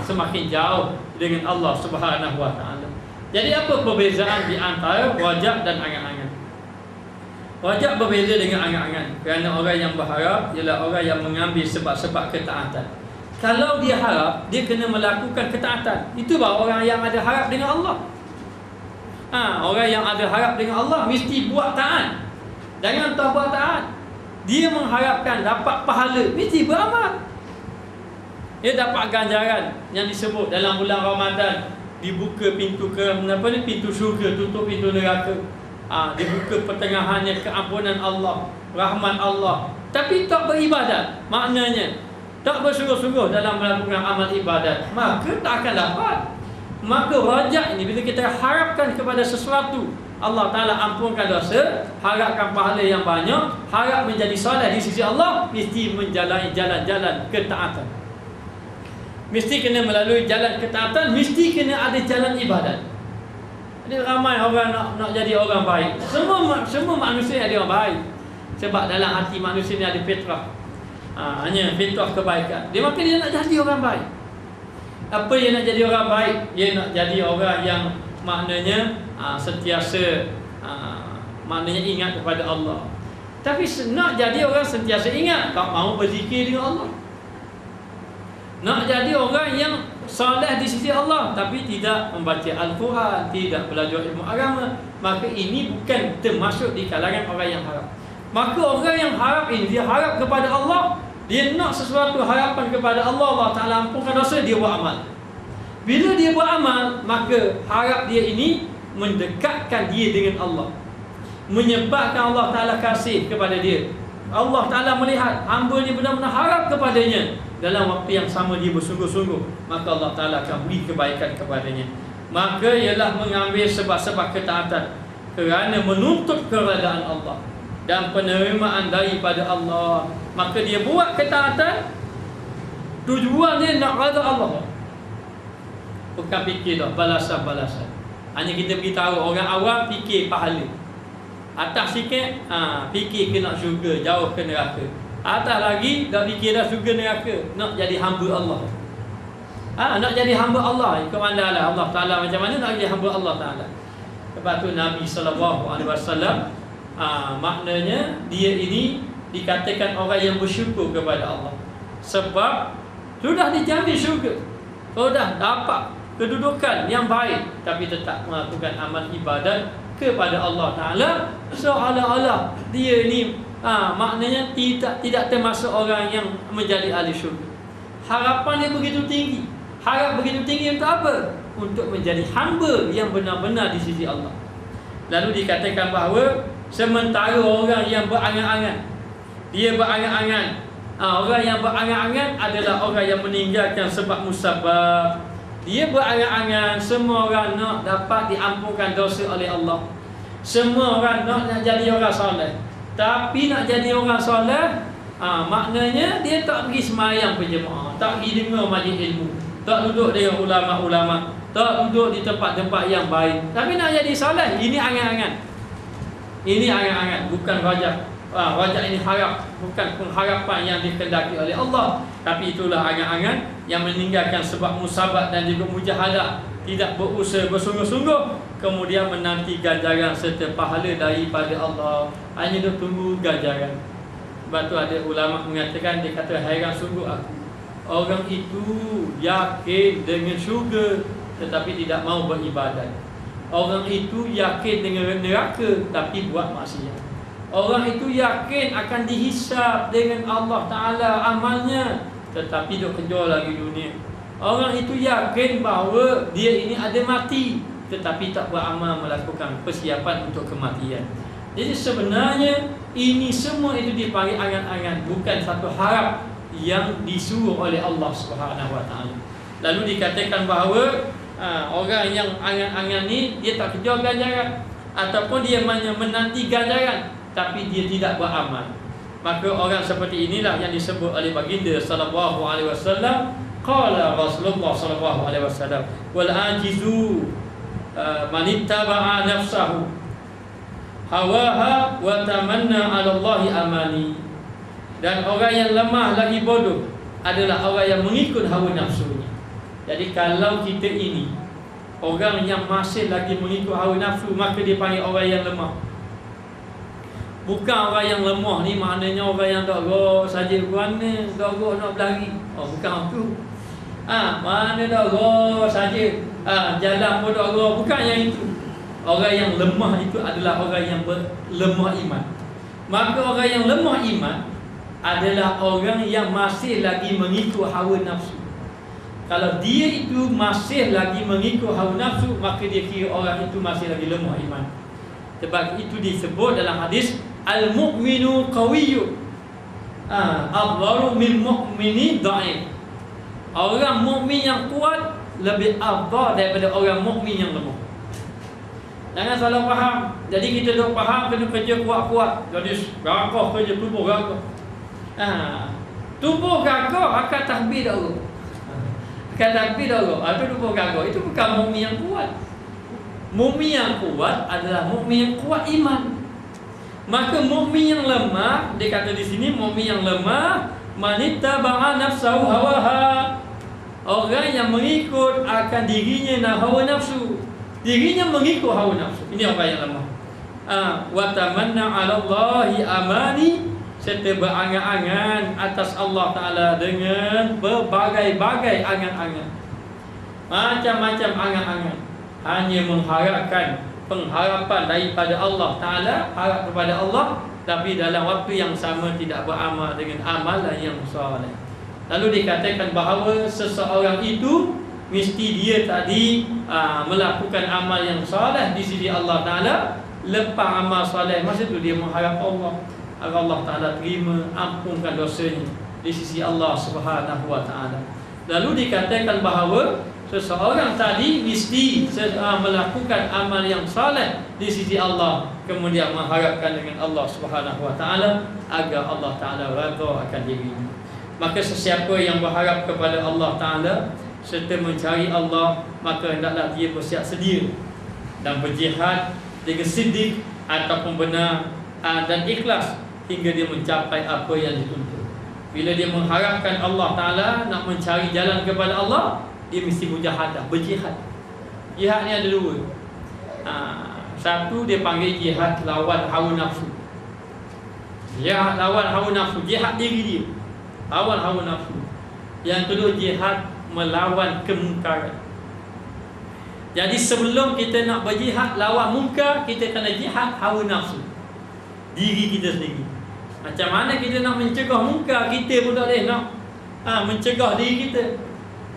semakin jauh dengan Allah Subhanahu wa Ta'ala. Jadi apa perbezaan di antara rajak dan angan-angan? Rajak berbeza dengan angan-angan, kerana orang yang berharap ialah orang yang mengambil sebab-sebab ketaatan. Kalau dia harap, dia kena melakukan ketaatan. Itu bahawa orang yang ada harap dengan Allah. Orang yang ada harap dengan Allah mesti buat taat. Jangan tak buat taat. Dia mengharapkan dapat pahala, mesti beramal. Dia dapat ganjaran yang disebut dalam bulan Ramadan, dibuka pintu pintu syurga, tutup pintu neraka. Dibuka pertengahannya keampunan Allah, rahmat Allah. Tapi tak beribadat, maknanya tak bersungguh-sungguh dalam melakukan amal ibadat, maka tak akan dapat. Maka rajak ini bila kita harapkan kepada sesuatu, Allah Ta'ala ampunkan dosa, harapkan pahala yang banyak, harap menjadi soleh di sisi Allah, mesti menjalani jalan-jalan ketaatan. Mesti kena melalui jalan ketaatan, mesti kena ada jalan ibadat. Jadi ramai orang nak jadi orang baik. Semua manusia ada orang baik. Sebab dalam hati manusia ni ada fitrah. Hanya fitrah kebaikan. Maka dia nak jadi orang baik. Apa yang nak jadi orang baik? Dia nak jadi orang yang maknanya sentiasa maknanya ingat kepada Allah. Tapi nak jadi orang sentiasa ingat, tak mahu berzikir dengan Allah. Nak jadi orang yang soleh di sisi Allah tapi tidak membaca Al-Quran, tidak belajar ilmu agama, maka ini bukan termasuk di kalangan orang yang harap. Maka orang yang harap ini, dia harap kepada Allah, dia nak sesuatu harapan kepada Allah, Allah Ta'ala ampunkan dosa, dia buat amal. Bila dia buat amal, maka harap dia ini mendekatkan dia dengan Allah, menyebabkan Allah Ta'ala kasih kepada dia. Allah Ta'ala melihat hamba ni benar-benar harap kepadanya, dalam waktu yang sama dia bersungguh-sungguh, maka Allah Ta'ala akan beri kebaikan kepadanya. Maka ialah mengambil sebab-sebab ketaatan kerana menuntut keredaan Allah dan penerimaan daripada Allah. Maka dia buat ketaatan, tujuan dia nak redha Allah, bukan fikir dah balasan-balasan. Hanya kita beritahu orang awam fikir pahala, atas sikit fikir ke nak syurga, jauh ke neraka. Atas lagi dah fikir dah syurga neraka, nak jadi hamba Allah. Nak jadi hamba Allah, ke mana lah Allah Ta'ala macam mana nak jadi hamba Allah Ta'ala. Sebab tu Nabi SAW maknanya dia ini dikatakan orang yang bersyukur kepada Allah, sebab sudah dijamin syurga, sudah dapat kedudukan yang baik, tapi tetap melakukan amal ibadat kepada Allah Ta'ala, seolah-olah dia ni maknanya tidak termasuk orang yang menjadi ahli syurga. Harapan dia begitu tinggi. Harap begitu tinggi untuk apa? Untuk menjadi hamba yang benar-benar di sisi Allah. Lalu dikatakan bahawa sementara orang yang berangan-angan, dia berangan-angan, orang yang berangan-angan adalah orang yang meninggalkan sebab musabab. Dia berangan-angan semua orang nak dapat diampunkan dosa oleh Allah, semua orang nak jadi orang soleh. Tapi nak jadi orang soleh, maknanya dia tak pergi semayang berjemaah, tak pergi dengar majlis ilmu, tak duduk dengan ulama-ulama, tak duduk di tempat-tempat yang baik. Tapi nak jadi soleh, ini angan-angan. Ini angan-angan, bukan rajak. Rajak ini harap, bukan pengharapan yang dikehendaki oleh Allah. Tapi itulah angan-angan yang meninggalkan sebab musabat dan juga mujahadah, tidak berusaha bersungguh-sungguh, kemudian menanti ganjaran serta pahala daripada Allah, hanya dia tunggu ganjaran. Sebab tu ada ulama mengatakan, dia kata hairan sungguh aku, orang itu yakin dengan syurga tetapi tidak mau beribadat. Orang itu yakin dengan neraka tapi buat maksiat. Orang itu yakin akan dihisab dengan Allah Ta'ala amalnya, tetapi duk kejar lagi dunia. Orang itu yakin bahawa dia ini ada mati, tetapi tak beramal melakukan persiapan untuk kematian. Jadi sebenarnya ini semua itu dipanggil angan-angan, bukan satu harap yang disuruh oleh Allah Subhanahu Wa Taala. Lalu dikatakan bahawa orang yang angan-angan ni dia tak kejar ganjaran, ataupun dia hanya menanti ganjaran tapi dia tidak beramal. Maka orang seperti inilah yang disebut oleh baginda sallallahu alaihi wasallam, qala Rasulullah sallallahu alaihi wasallam, wal ajizu man ittaba'a nafsahu hawaha wa tamanna 'ala Allahi amani. Dan orang yang lemah lagi bodoh adalah orang yang mengikut hawa nafsunya. Jadi kalau kita ini orang yang masih lagi mengikut hawa nafsu, maka dia panggil orang yang lemah. Bukan orang yang lemah ni maknanya orang yang tak gerak saja mana, tak gerak nak berlari. Bukan itu. Mana tak gerak saja, jalan pun tak gerak, bukan yang itu. Orang yang lemah itu adalah orang yang lemah iman. Maka orang yang lemah iman adalah orang yang masih lagi mengikut hawa nafsu. Kalau dia itu masih lagi mengikut hawa nafsu, maka dia kira orang itu masih lagi lemah iman. Sebab itu disebut dalam hadis, al-mu'minu qawiyyu afdalu min mu'mini dha'if. Orang mukmin yang kuat lebih afdal daripada orang mukmin yang lemah. Jangan salah faham. Jadi kita duk faham kena kerja kuat-kuat. Jadi gagah kerja tubuh gagah. Tubuh gagah akan tahbir Allah. Akan tahbir Allah. Itu tubuh gagah. Itu bukan mukmin yang kuat. Mukmin yang kuat adalah mukmin yang kuat iman. Maka mukmin yang lemah, dia kata di sini mukmin yang lemah, manittaba'a nafsahu hawaha. Orang yang mengikut akan dirinya hawa nafsu. Dirinya mengikut hawa nafsu. Ini orang yang lemah. Wa tamanna 'ala Allahi amani, serta berangan-angan atas Allah Taala dengan berbagai-bagai angan-angan. Macam-macam angan-angan. Hanya mengharapkan pengharapan daripada Allah Taala, harap kepada Allah, tapi dalam waktu yang sama tidak beramal dengan amalan yang soleh. Lalu dikatakan bahawa seseorang itu mesti dia tadi melakukan amal yang soleh di sisi Allah Taala. Lepas amal soleh, masa itu dia mengharap Allah agar Allah Taala terima, ampunkan dosanya di sisi Allah Subhanahu Wa Taala. Lalu dikatakan bahawa seseorang tadi mesti melakukan amal yang soleh di sisi Allah, kemudian mengharapkan dengan Allah Subhanahu Wa Taala agar Allah Taala redha akan dirinya. Maka sesiapa yang berharap kepada Allah Taala serta mencari Allah, maka hendaklah dia bersiap sedia dan berjihad dengan siddiq ataupun benar dan ikhlas hingga dia mencapai apa yang dituntut. Bila dia mengharapkan Allah Taala, nak mencari jalan kepada Allah, dia mesti mujahadah, berjihad. Jihad ni ada dua. Satu dia panggil jihad lawan hawa nafsu. Jihad lawan hawa nafsu, jihad diri dia, lawan hawa nafsu. Yang kedua jihad melawan kemungkaran. Jadi sebelum kita nak berjihad lawan mungkar, kita kena jihad hawa nafsu, diri kita sendiri. Macam mana kita nak mencegah mungkar, kita pun tak boleh nak mencegah diri kita.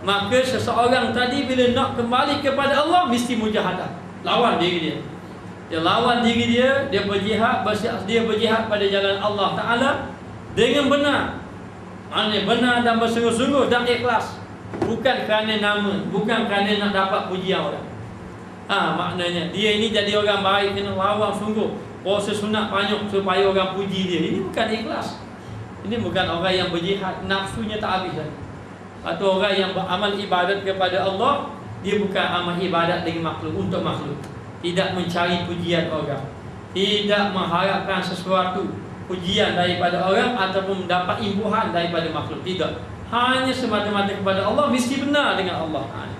Maka seseorang tadi bila nak kembali kepada Allah, mesti mujahadah, lawan diri dia. Dia lawan diri dia, dia berjihad, dia berjihad pada jalan Allah Ta'ala dengan benar. Maknanya benar dan bersungguh-sungguh dan ikhlas. Bukan kerana nama, bukan kerana nak dapat pujian orang. Maknanya dia ini jadi orang baik, kena lawan sungguh, puasa sunat banyak supaya orang puji dia. Ini bukan ikhlas. Ini bukan orang yang berjihad, nafsunya tak habis lagi. Atau orang yang beramal ibadat kepada Allah, dia bukan amal ibadat dengan makhluk, untuk makhluk. Tidak mencari pujian orang, tidak mengharapkan sesuatu pujian daripada orang ataupun mendapat imbuhan daripada makhluk. Tidak, hanya semata-mata kepada Allah, mesti benar dengan Allah Ta'ala,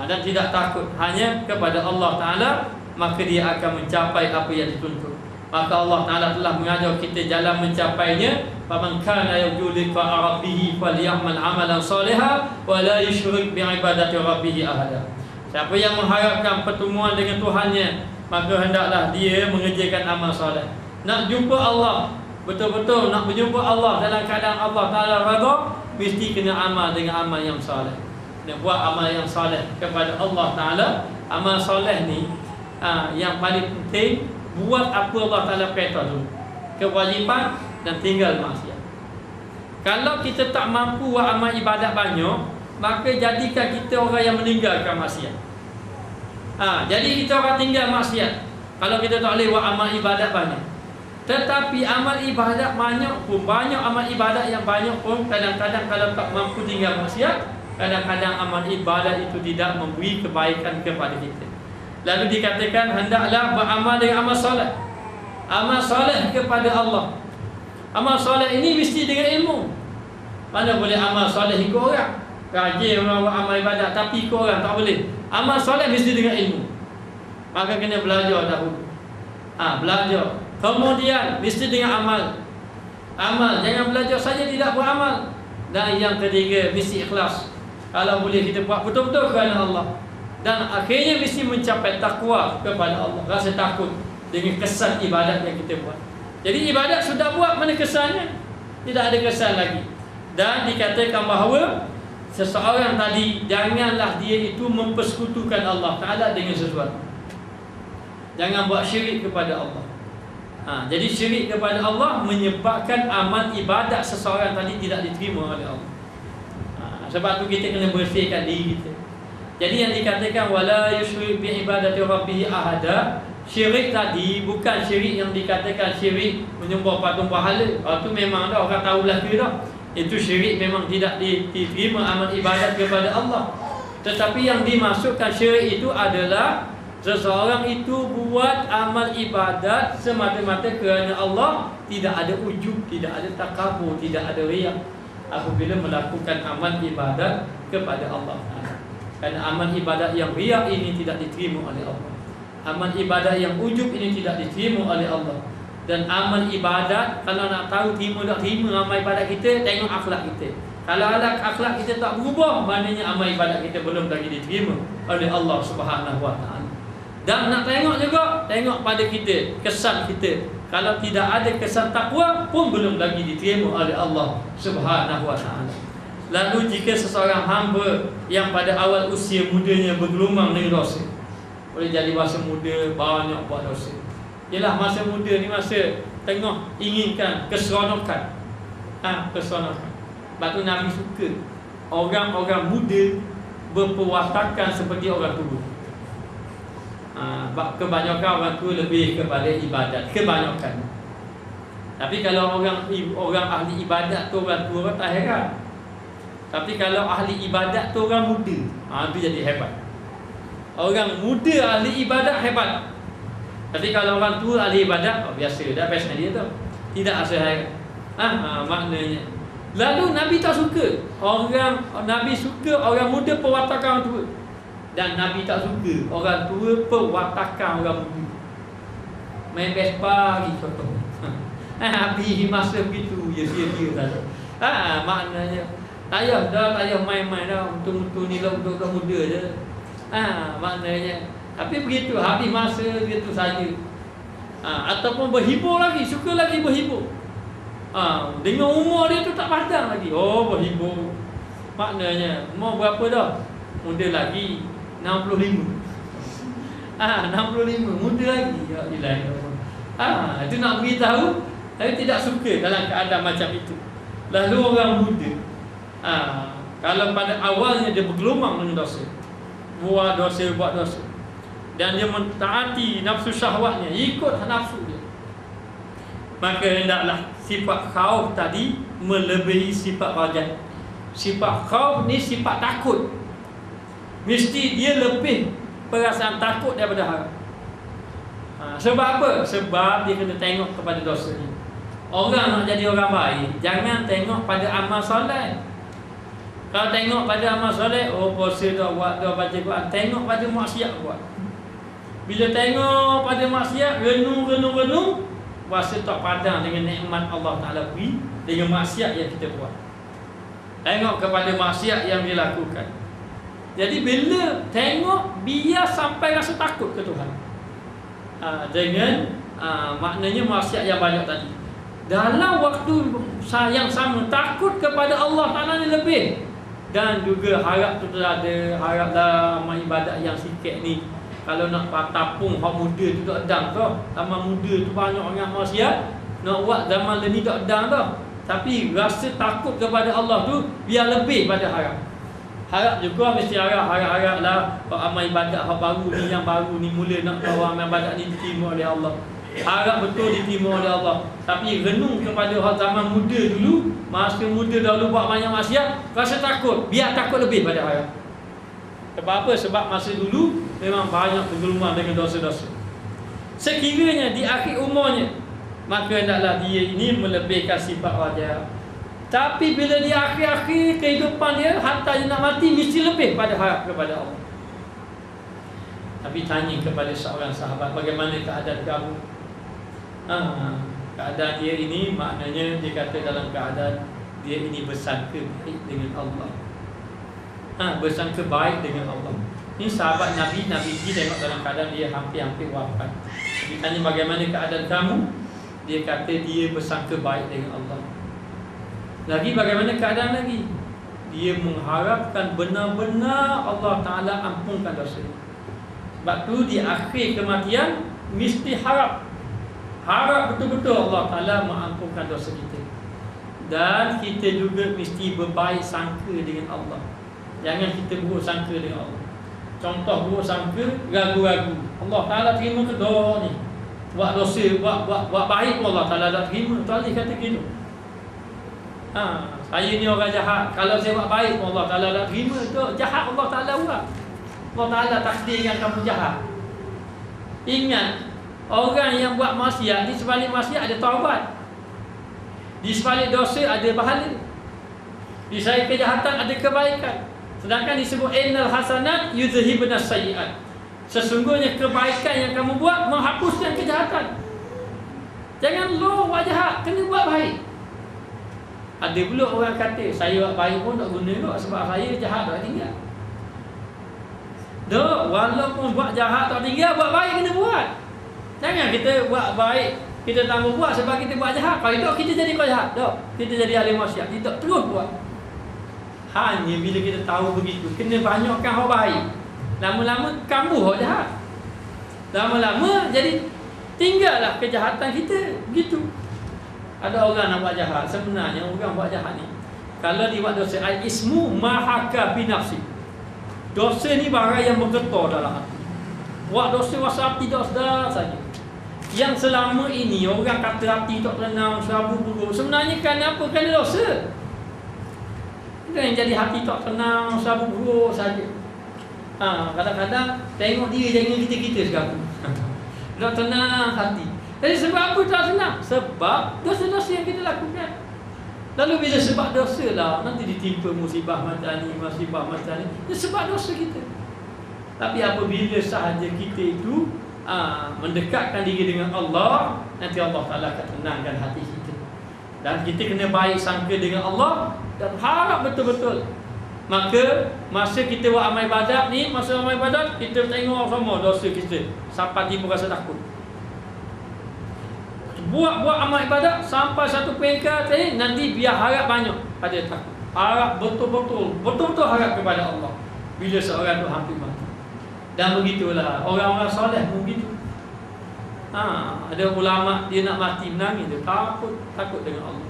dan tidak takut hanya kepada Allah Ta'ala, maka dia akan mencapai apa yang dituntut. Maka Allah Ta'ala telah mengajar kita jalan mencapainya. Faman kana yarju liqa'a rabbih falyamal 'amalan shalihan wa la yusyrik bi'ibadati rabbih ahada. Siapa yang mengharapkan pertemuan dengan Tuhannya, maka hendaklah dia mengerjakan amal soleh. Nak jumpa Allah, betul-betul nak berjumpa Allah dalam keadaan Allah Ta'ala redha, mesti kena amal dengan amal yang soleh. Kena buat amal yang soleh kepada Allah Ta'ala. Amal soleh ni yang paling penting, buat apa Allah Ta'ala perintah dulu, kewajipan, dan tinggal maksiat. Kalau kita tak mampu buat amal ibadat banyak, maka jadikan kita orang yang meninggalkan maksiat. Jadi kita orang tinggal maksiat kalau kita tak boleh buat amal ibadat banyak. Tetapi amal ibadat banyak pun, banyak amal ibadat yang banyak pun, kadang-kadang kalau tak mampu tinggal maksiat, kadang-kadang amal ibadat itu tidak memberi kebaikan kepada kita. Lalu dikatakan hendaklah beramal dengan amal soleh. Amal soleh kepada Allah. Amal soleh ini mesti dengan ilmu. Mana boleh amal soleh ikut orang, rajin orang buat amal ibadat tapi ikut orang, tak boleh. Amal soleh mesti dengan ilmu. Maka kena belajar dahulu. Belajar. Kemudian mesti dengan amal. Amal, jangan belajar saja tidak beramal. Dan yang ketiga, mesti ikhlas. Kalau boleh kita buat betul-betul kerana Allah. Dan akhirnya mesti mencapai takwa kepada Allah, rasa takut dengan kesan ibadat yang kita buat. Jadi ibadat sudah buat, mana kesannya? Tidak ada kesan lagi. Dan dikatakan bahawa seseorang tadi, janganlah dia itu mempersekutukan Allah Ta'ala dengan sesuatu. Jangan buat syirik kepada Allah. Jadi syirik kepada Allah menyebabkan amal ibadat seseorang tadi tidak diterima oleh Allah. Sebab tu kita kena bersihkan diri kita. Jadi yang dikatakan wala yusyrik bi ibadati rabbih ahada, syirik tadi bukan syirik yang dikatakan syirik menyembah patung pahala. Itu memang dah orang tahu lagi dah. Itu syirik memang tidak diterima amal ibadat kepada Allah. Tetapi yang dimasukkan syirik itu adalah seseorang itu buat amal ibadat semata-mata kerana Allah, tidak ada ujub, tidak ada takabur, tidak ada riya apabila melakukan amal ibadat kepada Allah. Kerana amal ibadat yang riya ini tidak diterima oleh Allah. Amal ibadat yang ujub ini tidak diterima oleh Allah. Dan amal ibadat, kalau nak tahu terima tak terima amal ibadat kita, tengok akhlak kita. Kalau akhlak kita tak berubah, maknanya amal ibadat kita belum lagi diterima oleh Allah Subhanahu Wa Taala. Dan nak tengok juga, tengok pada kita, kesan kita. Kalau tidak ada kesan takwa pun belum lagi diterima oleh Allah Subhanahu Wa Taala. Lalu jika seseorang hamba yang pada awal usia mudanya bergelumang dengan dosa, boleh jadi masa muda banyak buat dosa. Ialah masa muda ni masa tengah inginkan keseronokan. Keseronokan. Sebab tu Nabi suka orang-orang muda berperwatakan seperti orang tua. Kebanyakan orang tua lebih kepada ibadat, kebanyakan. Tapi kalau orang ahli ibadat tu orang tua, tak heran. Tapi kalau ahli ibadat tu orang muda, itu jadi hebat. Orang muda ahli ibadat hebat. Tapi kalau orang tua ahli ibadat, biasa dah, biasa dia tu. Tidak rasa hebat. Maknanya. Lalu Nabi tak suka Nabi suka orang muda perwatakan orang tua. Dan Nabi tak suka orang tua perwatakan orang muda. Main Vespa lagi contoh. Habis masa begitu je sia-sia saja. Maknanya tak payah main-main dah, untung-untung ni lah budak-budak muda je. Maknanya tapi begitu, habis masa begitu saja. Ataupun berhibur lagi, suka lagi berhibur. Dengan umur dia tu tak padang lagi. Berhibur. Maknanya umur berapa dah? Muda lagi 65. 65 muda lagi. Ya ilahi. Itu nak beritahu, saya tidak suka dalam keadaan macam itu. Lalu orang muda, kalau pada awalnya dia bergelumang dengan dosa, buat dosa, dan dia mentaati nafsu syahwatnya, ikut nafsu dia, maka hendaklah sifat khauf tadi melebihi sifat rajah. Sifat khauf ni sifat takut. Mesti dia lebih perasaan takut daripada harap. Sebab apa? Sebab dia kena tengok kepada dosa ni. Orang nak jadi orang baik, jangan tengok pada amal soleh. Kalau tengok pada amal soleh, puasa dah buat, dah baca Quran, tengok pada maksiat buat. Bila tengok pada maksiat, renung, rasa tak padang dengan nikmat Allah Ta'ala beri, dengan maksiat yang kita buat. Tengok kepada maksiat yang dilakukan. Jadi bila tengok, biar sampai rasa takut ke Tuhan. Maknanya maksiat yang banyak tadi. Dalam waktu yang sama, takut kepada Allah Ta'ala ni lebih. Dan juga harap tu ada, haraplah amal ibadat yang sikit ni, kalau nak patapung hak muda tu tak edang tau. Amal muda tu banyak orang maksiat, nak buat zaman ni tak edang tau. Tapi rasa takut kepada Allah tu biar lebih pada harap. Harap juga mesti harap-haraplah amal ibadat hak baru ni, yang baru ni mula nak bawa amal ibadat ni diterima oleh Allah. Harap betul diterima oleh Allah. Tapi renung kepada hak zaman muda dulu, masa muda dahulu buat banyak maksiat, rasa takut, biar takut lebih pada harap. Sebab apa? Sebab masa dulu memang banyak bergelumang dengan dosa-dosa. Sekiranya di akhir umurnya, maka hendaklah dia ini melebihkan sifat wajah. Tapi bila di akhir-akhir kehidupan dia, hatta dia nak mati, mesti lebih pada harap kepada Allah. Tapi tanya kepada seorang sahabat, bagaimana keadaan kamu? Keadaan dia ini, maknanya dia kata dalam keadaan dia ini bersangka baik dengan Allah. Bersangka baik dengan Allah. Ini sahabat Nabi tengok dalam keadaan dia hampir-hampir wafat. Ditanya bagaimana keadaan kamu, dia kata dia bersangka baik dengan Allah. Lagi bagaimana keadaan lagi? Dia mengharapkan benar-benar Allah Ta'ala ampunkan dosa. Sebab tu di akhir kematian mesti harap betul-betul Allah Ta'ala mengampunkan dosa kita. Dan kita juga mesti berbaik sangka dengan Allah. Jangan kita buruk sangka dengan Allah. Contoh buruk sangka, ragu-ragu. Allah Ta'ala terima ke doa ni? Buat dosa, buat baik pun Allah Ta'ala tak terima. Tu Ali kata gitu. Saya ni orang jahat. Kalau saya buat baik pun Allah Ta'ala tak terima. Tu jahat Allah Ta'ala buat. Allah Ta'ala takdirkan kamu jahat. Ingat, orang yang buat maksiat, di sebalik maksiat ada taubat. Di sebalik dosa ada pahala. Di sebalik kejahatan ada kebaikan. Sedangkan disebut innal hasanat yuzhibnas sayyi'at. Sesungguhnya kebaikan yang kamu buat menghapuskan kejahatan. Jangan lo buat jahat, kena buat baik. Ada pula orang kata saya buat baik pun tak guna kot sebab saya jahat tak tinggal. Dah, walaupun buat jahat tak tinggal, buat baik kena buat. Jangan kita buat baik kita tak mau buat sebab kita buat jahat. Kalau tak kita jadi jahat. Tak, kita jadi ahli maksiat. Kita terus buat. Hanya bila kita tahu begitu, kena banyakkan hal baik. Lama-lama kamu hal jahat. Lama-lama jadi tinggallah kejahatan kita. Begitu. Ada orang nak buat jahat. Sebenarnya orang buat jahat ni, kalau dia buat dosa, al-ismu mahaka bi nafsi. Dosa ni barang yang bergetar dalam hati. Buat dosa wasa hati tak sedar saja. Yang selama ini orang kata hati tak tenang, sabu buruk. Sebenarnya kenapa? Kerana dosa. Itu yang jadi hati tak tenang, sabu buruk saja. Kadang-kadang tengok dia jangan kita-kita sekarang. Tak tenang hati. Jadi sebab apa tak tenang? Sebab dosa-dosa yang kita lakukan. Lalu bila sebab dosa lah, nanti ditimpa musibah macam ni, musibah macam ni. Itu sebab dosa kita. Tapi apabila sahaja kita itu mendekatkan diri dengan Allah, nanti Allah Ta'ala akan tenangkan hati kita. Dan kita kena baik sangka dengan Allah dan harap betul-betul. Maka masa kita buat amal ibadat ni, masa amal ibadat kita tengok sama dosa kita sampai timbul rasa takut. Buat amal ibadat sampai satu peringkat ni, nanti biar harap banyak pada takut. Harap betul-betul harap kepada Allah bila seorang tu hampir mati. Dan begitulah orang-orang soleh pun begitu. Ada ulama dia nak mati menangis, dia takut dengan Allah.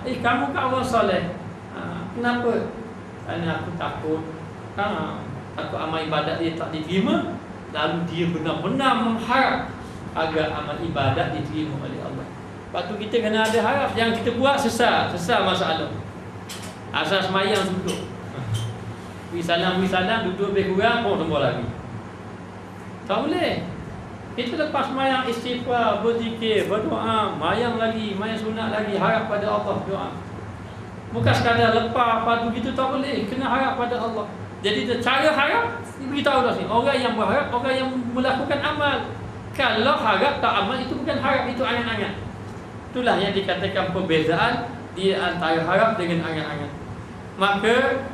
Kamu kan orang soleh. Kenapa? Kerana aku takut amal ibadat dia tak diterima. Lalu dia benar-benar mengharap agar amal ibadat diterima oleh Allah. Lepas tu kita kena ada harap. Yang kita buat sesat masalah. Asas semayang duduk. Wisalam duduk lebih kurang pun tembak lagi. Tak boleh. Kita lepas semayang istighfar, berzikir, berdoa, mayang sunat lagi, harap pada Allah doa. Bukan sekadar lepas padu gitu, tak boleh. Kena harap pada Allah. Jadi cara harap beritahu dah sini. Orang yang berharap, orang yang melakukan amal. Kalau harap tak amal, itu bukan harap, itu angan-angan. Itulah yang dikatakan perbezaan di antara harap dengan angan-angan. Maka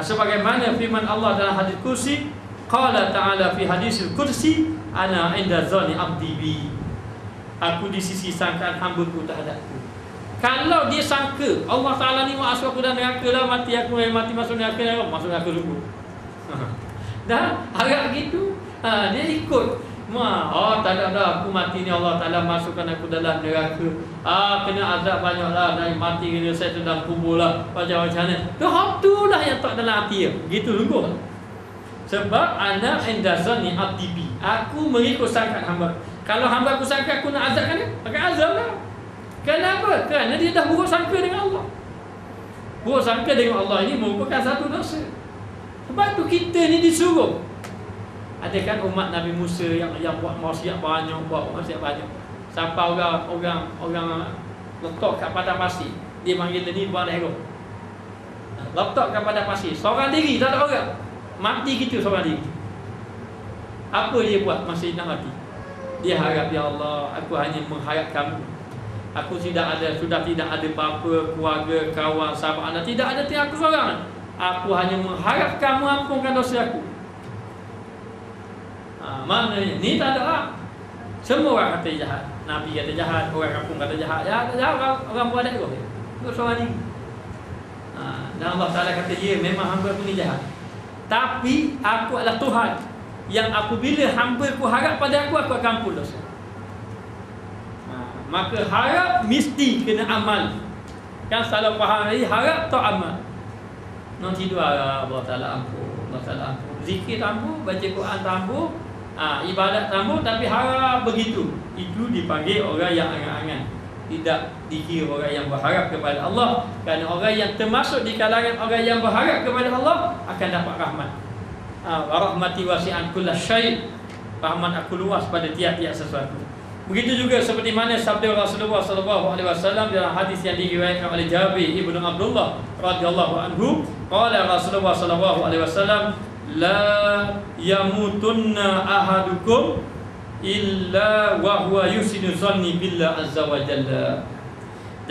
sebagaimana firman Allah dalam hadis kursi, qala ta'ala fi hadisil kursi, ana inda zanni abdi bi. Aku di sisi sangkaan hamba-Ku terhadapku. Kalau dia sangka Allah Ta'ala ni masuk aku dalam neraka lah, mati masuk neraka dulu. Dah harap gitu. Dia ikut. Tak ada aku mati ni Allah Ta'ala masukkan aku dalam neraka. Kena azab banyak lah, dari mati kena saya dalam kubur lah, macam-macam ni. Tu lah yang tak dalam hati dia. Gitu sungguh. Sebab ana inda zanni abdi bi. Aku mengikut sangkaan hamba. Kalau hamba aku sangka aku nak azabkan dia, akan azab lah. Kenapa? Kerana dia dah buruk sangka dengan Allah. Buruk sangka dengan Allah ini merupakan satu dosa. Sebab tu kita ni disuruh. Ada kan umat Nabi Musa yang buat maksiat banyak, sampai orang letak kat padang pasir. Dia panggil ni buat hero. Letak kat padang pasir, seorang diri, tak ada orang. Mati gitu seorang diri. Apa dia buat masa nak mati? Dia harap, ya Allah, aku hanya mengharap kamu. Aku sudah tidak ada apa-apa, keluarga, kawan, sahabat anak, tidak ada tiada aku seorang. Aku hanya mengharap kamu ampunkan dosa aku. Maknanya ni tak ada hak. Semua orang kata jahat. Nabi kata jahat, orang kampung kata jahat. Orang buat ada itu seorang diri. Dan Allah Ta'ala kata, ya memang hamba aku ni jahat, tapi aku adalah Tuhan yang apabila hamba-Ku harap pada aku akan ampun dosa. Maka harap mesti kena amal. Kan salah faham ni, harap tak amal. Nanti doa Allah Ta'ala ampun. Allah Ta'ala ampun. Zikir tambah, baca Quran tambah, ibadat tambah, tapi harap begitu. Itu dipanggil orang yang angan-angan, tidak dikira orang yang berharap kepada Allah. Kerana orang yang termasuk di kalangan orang yang berharap kepada Allah akan dapat rahmat. Rahmati wasi'an kulla syai'. Rahmat aku luas pada tiap-tiap sesuatu. Begitu juga seperti mana sabda Rasulullah SAW dalam hadis yang diriwayatkan oleh Jabir ibnu Abdullah radhiyallahu anhu, qala Rasulullah SAW, la yamutunna ahadukum illa wa huwa yusinu zanni billah azza wa jalla.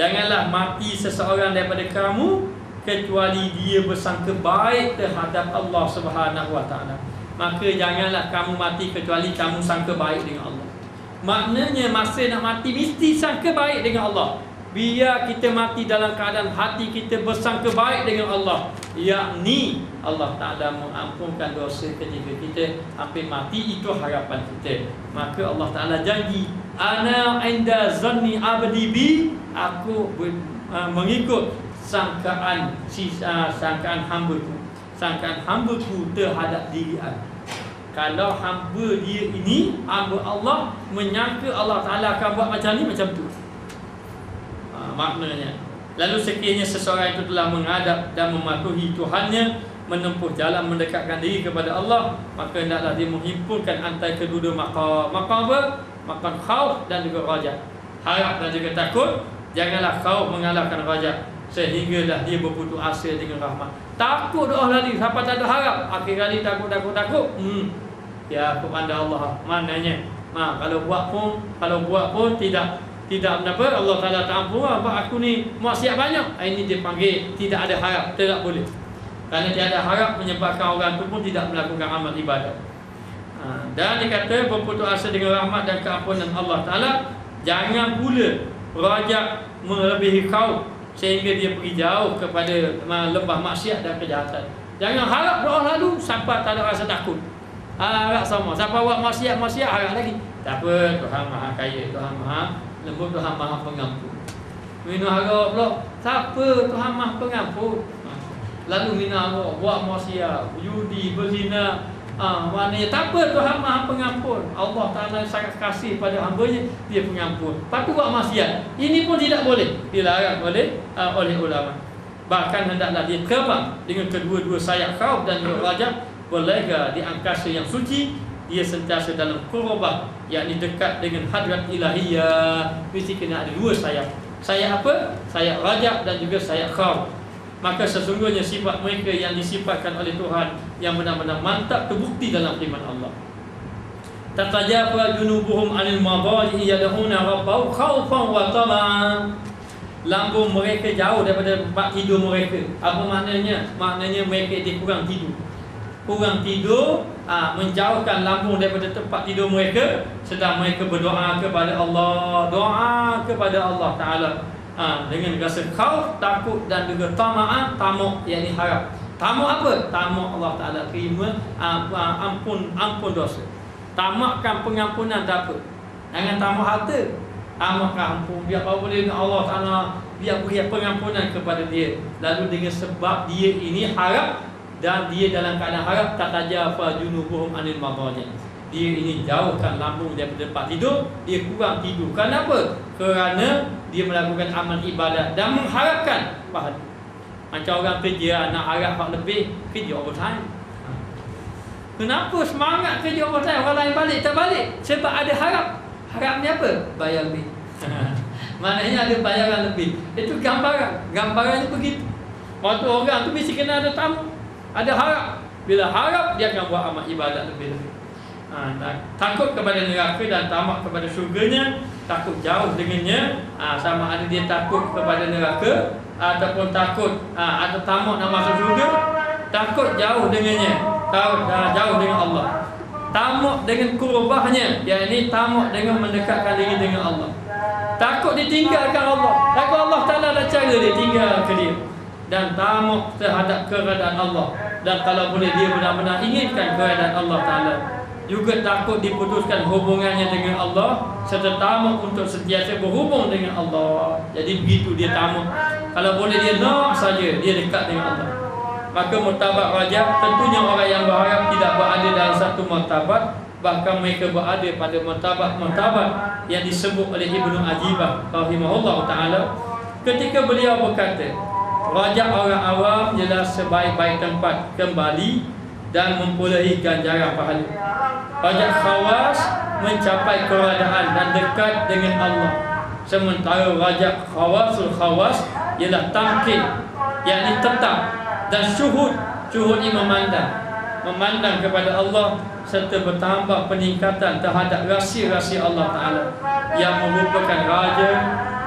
Janganlah mati seseorang daripada kamu kecuali dia bersangka baik terhadap Allah Subhanahu wa taala. Maka janganlah kamu mati kecuali kamu sangka baik dengan Allah. Maknanya masa nak mati mesti sangka baik dengan Allah. Biar kita mati dalam keadaan hati kita bersangka baik dengan Allah, yakni Allah Ta'ala mengampunkan dosa ketika kita hampir mati. Itu harapan kita. Maka Allah Ta'ala janji, ana inda zanni abdi bi, aku mengikut sangkaan hamba-Ku, sangkaan hamba-Ku terhadap diri aku. Kalau hamba dia ini, hamba Allah, menyangka Allah Ta'ala akan buat macam ni, macam tu, maknanya. Lalu sekiranya seseorang itu telah menghadap dan mematuhi Tuhannya, menempuh jalan mendekatkan diri kepada Allah, maka hendaklah dia menghimpunkan antara kedua maqam. Maqam apa? Maqam khauf dan juga raja. Harap dan juga takut. Janganlah khauf mengalahkan raja, sehinggalah dia berputus asa dengan rahmat. Takut doa lagi, siapa tak ada harap, akhir kali takut. Ya, kepada Allah. Maknanya, kalau buat pun tidak apa, Allah Ta'ala tak ampun. Apa aku ni maksiat banyak. Ini dia panggil tidak ada harap, tidak boleh. Kerana tiada harap menyebabkan orang itu pun tidak melakukan amal ibadat. Dan dia kata berputus asa dengan rahmat dan keampunan Allah Ta'ala. Jangan pula raja melebihi kau sehingga dia pergi jauh kepada lembah maksiat dan kejahatan. Jangan harap doa lalu sampai tak ada rasa takut. Harap sama. Siapa buat maksiat harap lagi. Tak apa, Tuhan Maha Kaya, Tuhan Maha Lembut, Tuhan Maha Pengampun. Minum harap pula, siapa Tuhan Maha Pengampun. Lalu minum harap, buat maksiat, judi, berzina, maknanya tak apa, Tuhan Maha Pengampun. Allah Ta'ala sangat kasih pada hamba-Nya, Dia pengampun. Lepas tu buat maksiat, ini pun tidak boleh, dilarang oleh ulama. Bahkan hendaklah dia terbang dengan kedua-dua sayap khauf dan raja, berlega di angkasa yang suci. Dia sentiasa dalam qurbah, yakni dekat dengan hadrat ilahiyah. Mesti kena ada dua sayap. Sayap apa? Sayap raja dan juga sayap khauf. Maka sesungguhnya sifat mereka yang disifatkan oleh Tuhan yang benar-benar mantap terbukti dalam firman Allah. Tatajafa junubuhum anil madaji yad'una rabbahum khaufan wa tama'an. Lambung mereka jauh daripada tempat tidur mereka. Apa maknanya? Maknanya mereka kurang tidur. Menjauhkan lambung daripada tempat tidur mereka, sedang mereka berdoa kepada Allah, Ta'ala dengan rasa khauf, takut dan juga tamak, yakni harap. Tamak apa? Tamak Allah Ta'ala terima ampun dosa. Tamakkan pengampunan tak apa. Jangan tamak harta. Tamakkan ampun, biar apa boleh Allah Ta'ala, biar beri pengampunan kepada dia. Lalu dengan sebab dia ini harap, dan dia dalam keadaan harap, tatajafa junubuhum anil madaji. Dia ini jauhkan lambung daripada tempat tidur. Dia kurang tidur. Kenapa? Kerana dia melakukan amal ibadat dan mengharapkan pahala. Macam orang kerja, nak harap hak lebih, kerja overtime. Kenapa semangat kerja overtime? Orang lain balik, tak balik. Sebab ada harap. Harapnya apa? Bayar lebih. Maknanya ada bayaran lebih. Itu gambaran. Gambarannya begitu. Waktu orang tu mesti kena ada tamu, ada harap. Bila harap, dia akan buat amal ibadat lebih-lebih. Takut kepada neraka dan tamak kepada syurganya. Takut jauh dengannya, sama ada dia takut kepada neraka ataupun takut atau tamak nak masuk syurga. Takut jauh dengannya, jauh dengan Allah. Tamak dengan qurbahnya, yakni tamak dengan mendekatkan diri dengan Allah. Takut ditinggalkan Allah. Takut Allah Ta'ala ada cara dia tinggal ke dia. Dan tamak terhadap keadaan Allah. Dan kalau boleh dia benar-benar inginkan keadaan Allah Ta'ala. Juga takut diputuskan hubungannya dengan Allah, serta tamak untuk sentiasa berhubung dengan Allah. Jadi begitu dia tamak. Kalau boleh dia nak saja dia dekat dengan Allah. Maka martabat raja tentunya orang yang berharap tidak berada dalam satu martabat, bahkan mereka berada pada martabat yang disebut oleh Ibnu Ajibah rahimahullah taala ketika beliau berkata, raja orang awam ialah sebaik-baik tempat kembali dan memperolehi ganjaran pahala. Raja khawas mencapai keradaan dan dekat dengan Allah. Sementara raja khawasul khawas ialah tamkin, yakni tetap, dan syuhud ini memandang kepada Allah serta bertambah peningkatan terhadap rahsia-rahsia Allah Ta'ala yang merupakan raja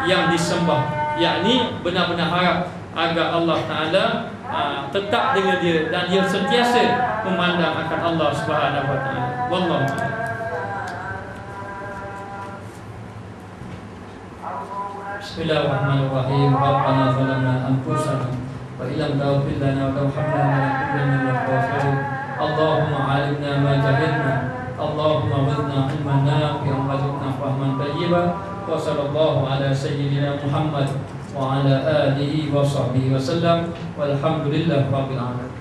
yang disembah, yakni benar-benar harap agar Allah Ta'ala tetap dengan dia dan dia sentiasa memandang akan Allah Subhanahu Wa Ta'ala. Wallahu a'lam. Bismillahirrahmanirrahim. Rabbana zalamna anfusana wa illam taghfir lana wa tarhamna lanakunanna minal khasirin. Allahumma 'allimna ma jahilna. Allahumma zidna ilman nafi'an warzuqna fahman thayyiban. Wa sallallahu ala sayyidina Muhammad wa ala alihi wa sahbihi wa sallam. Walhamdulillahi rabbil alamin.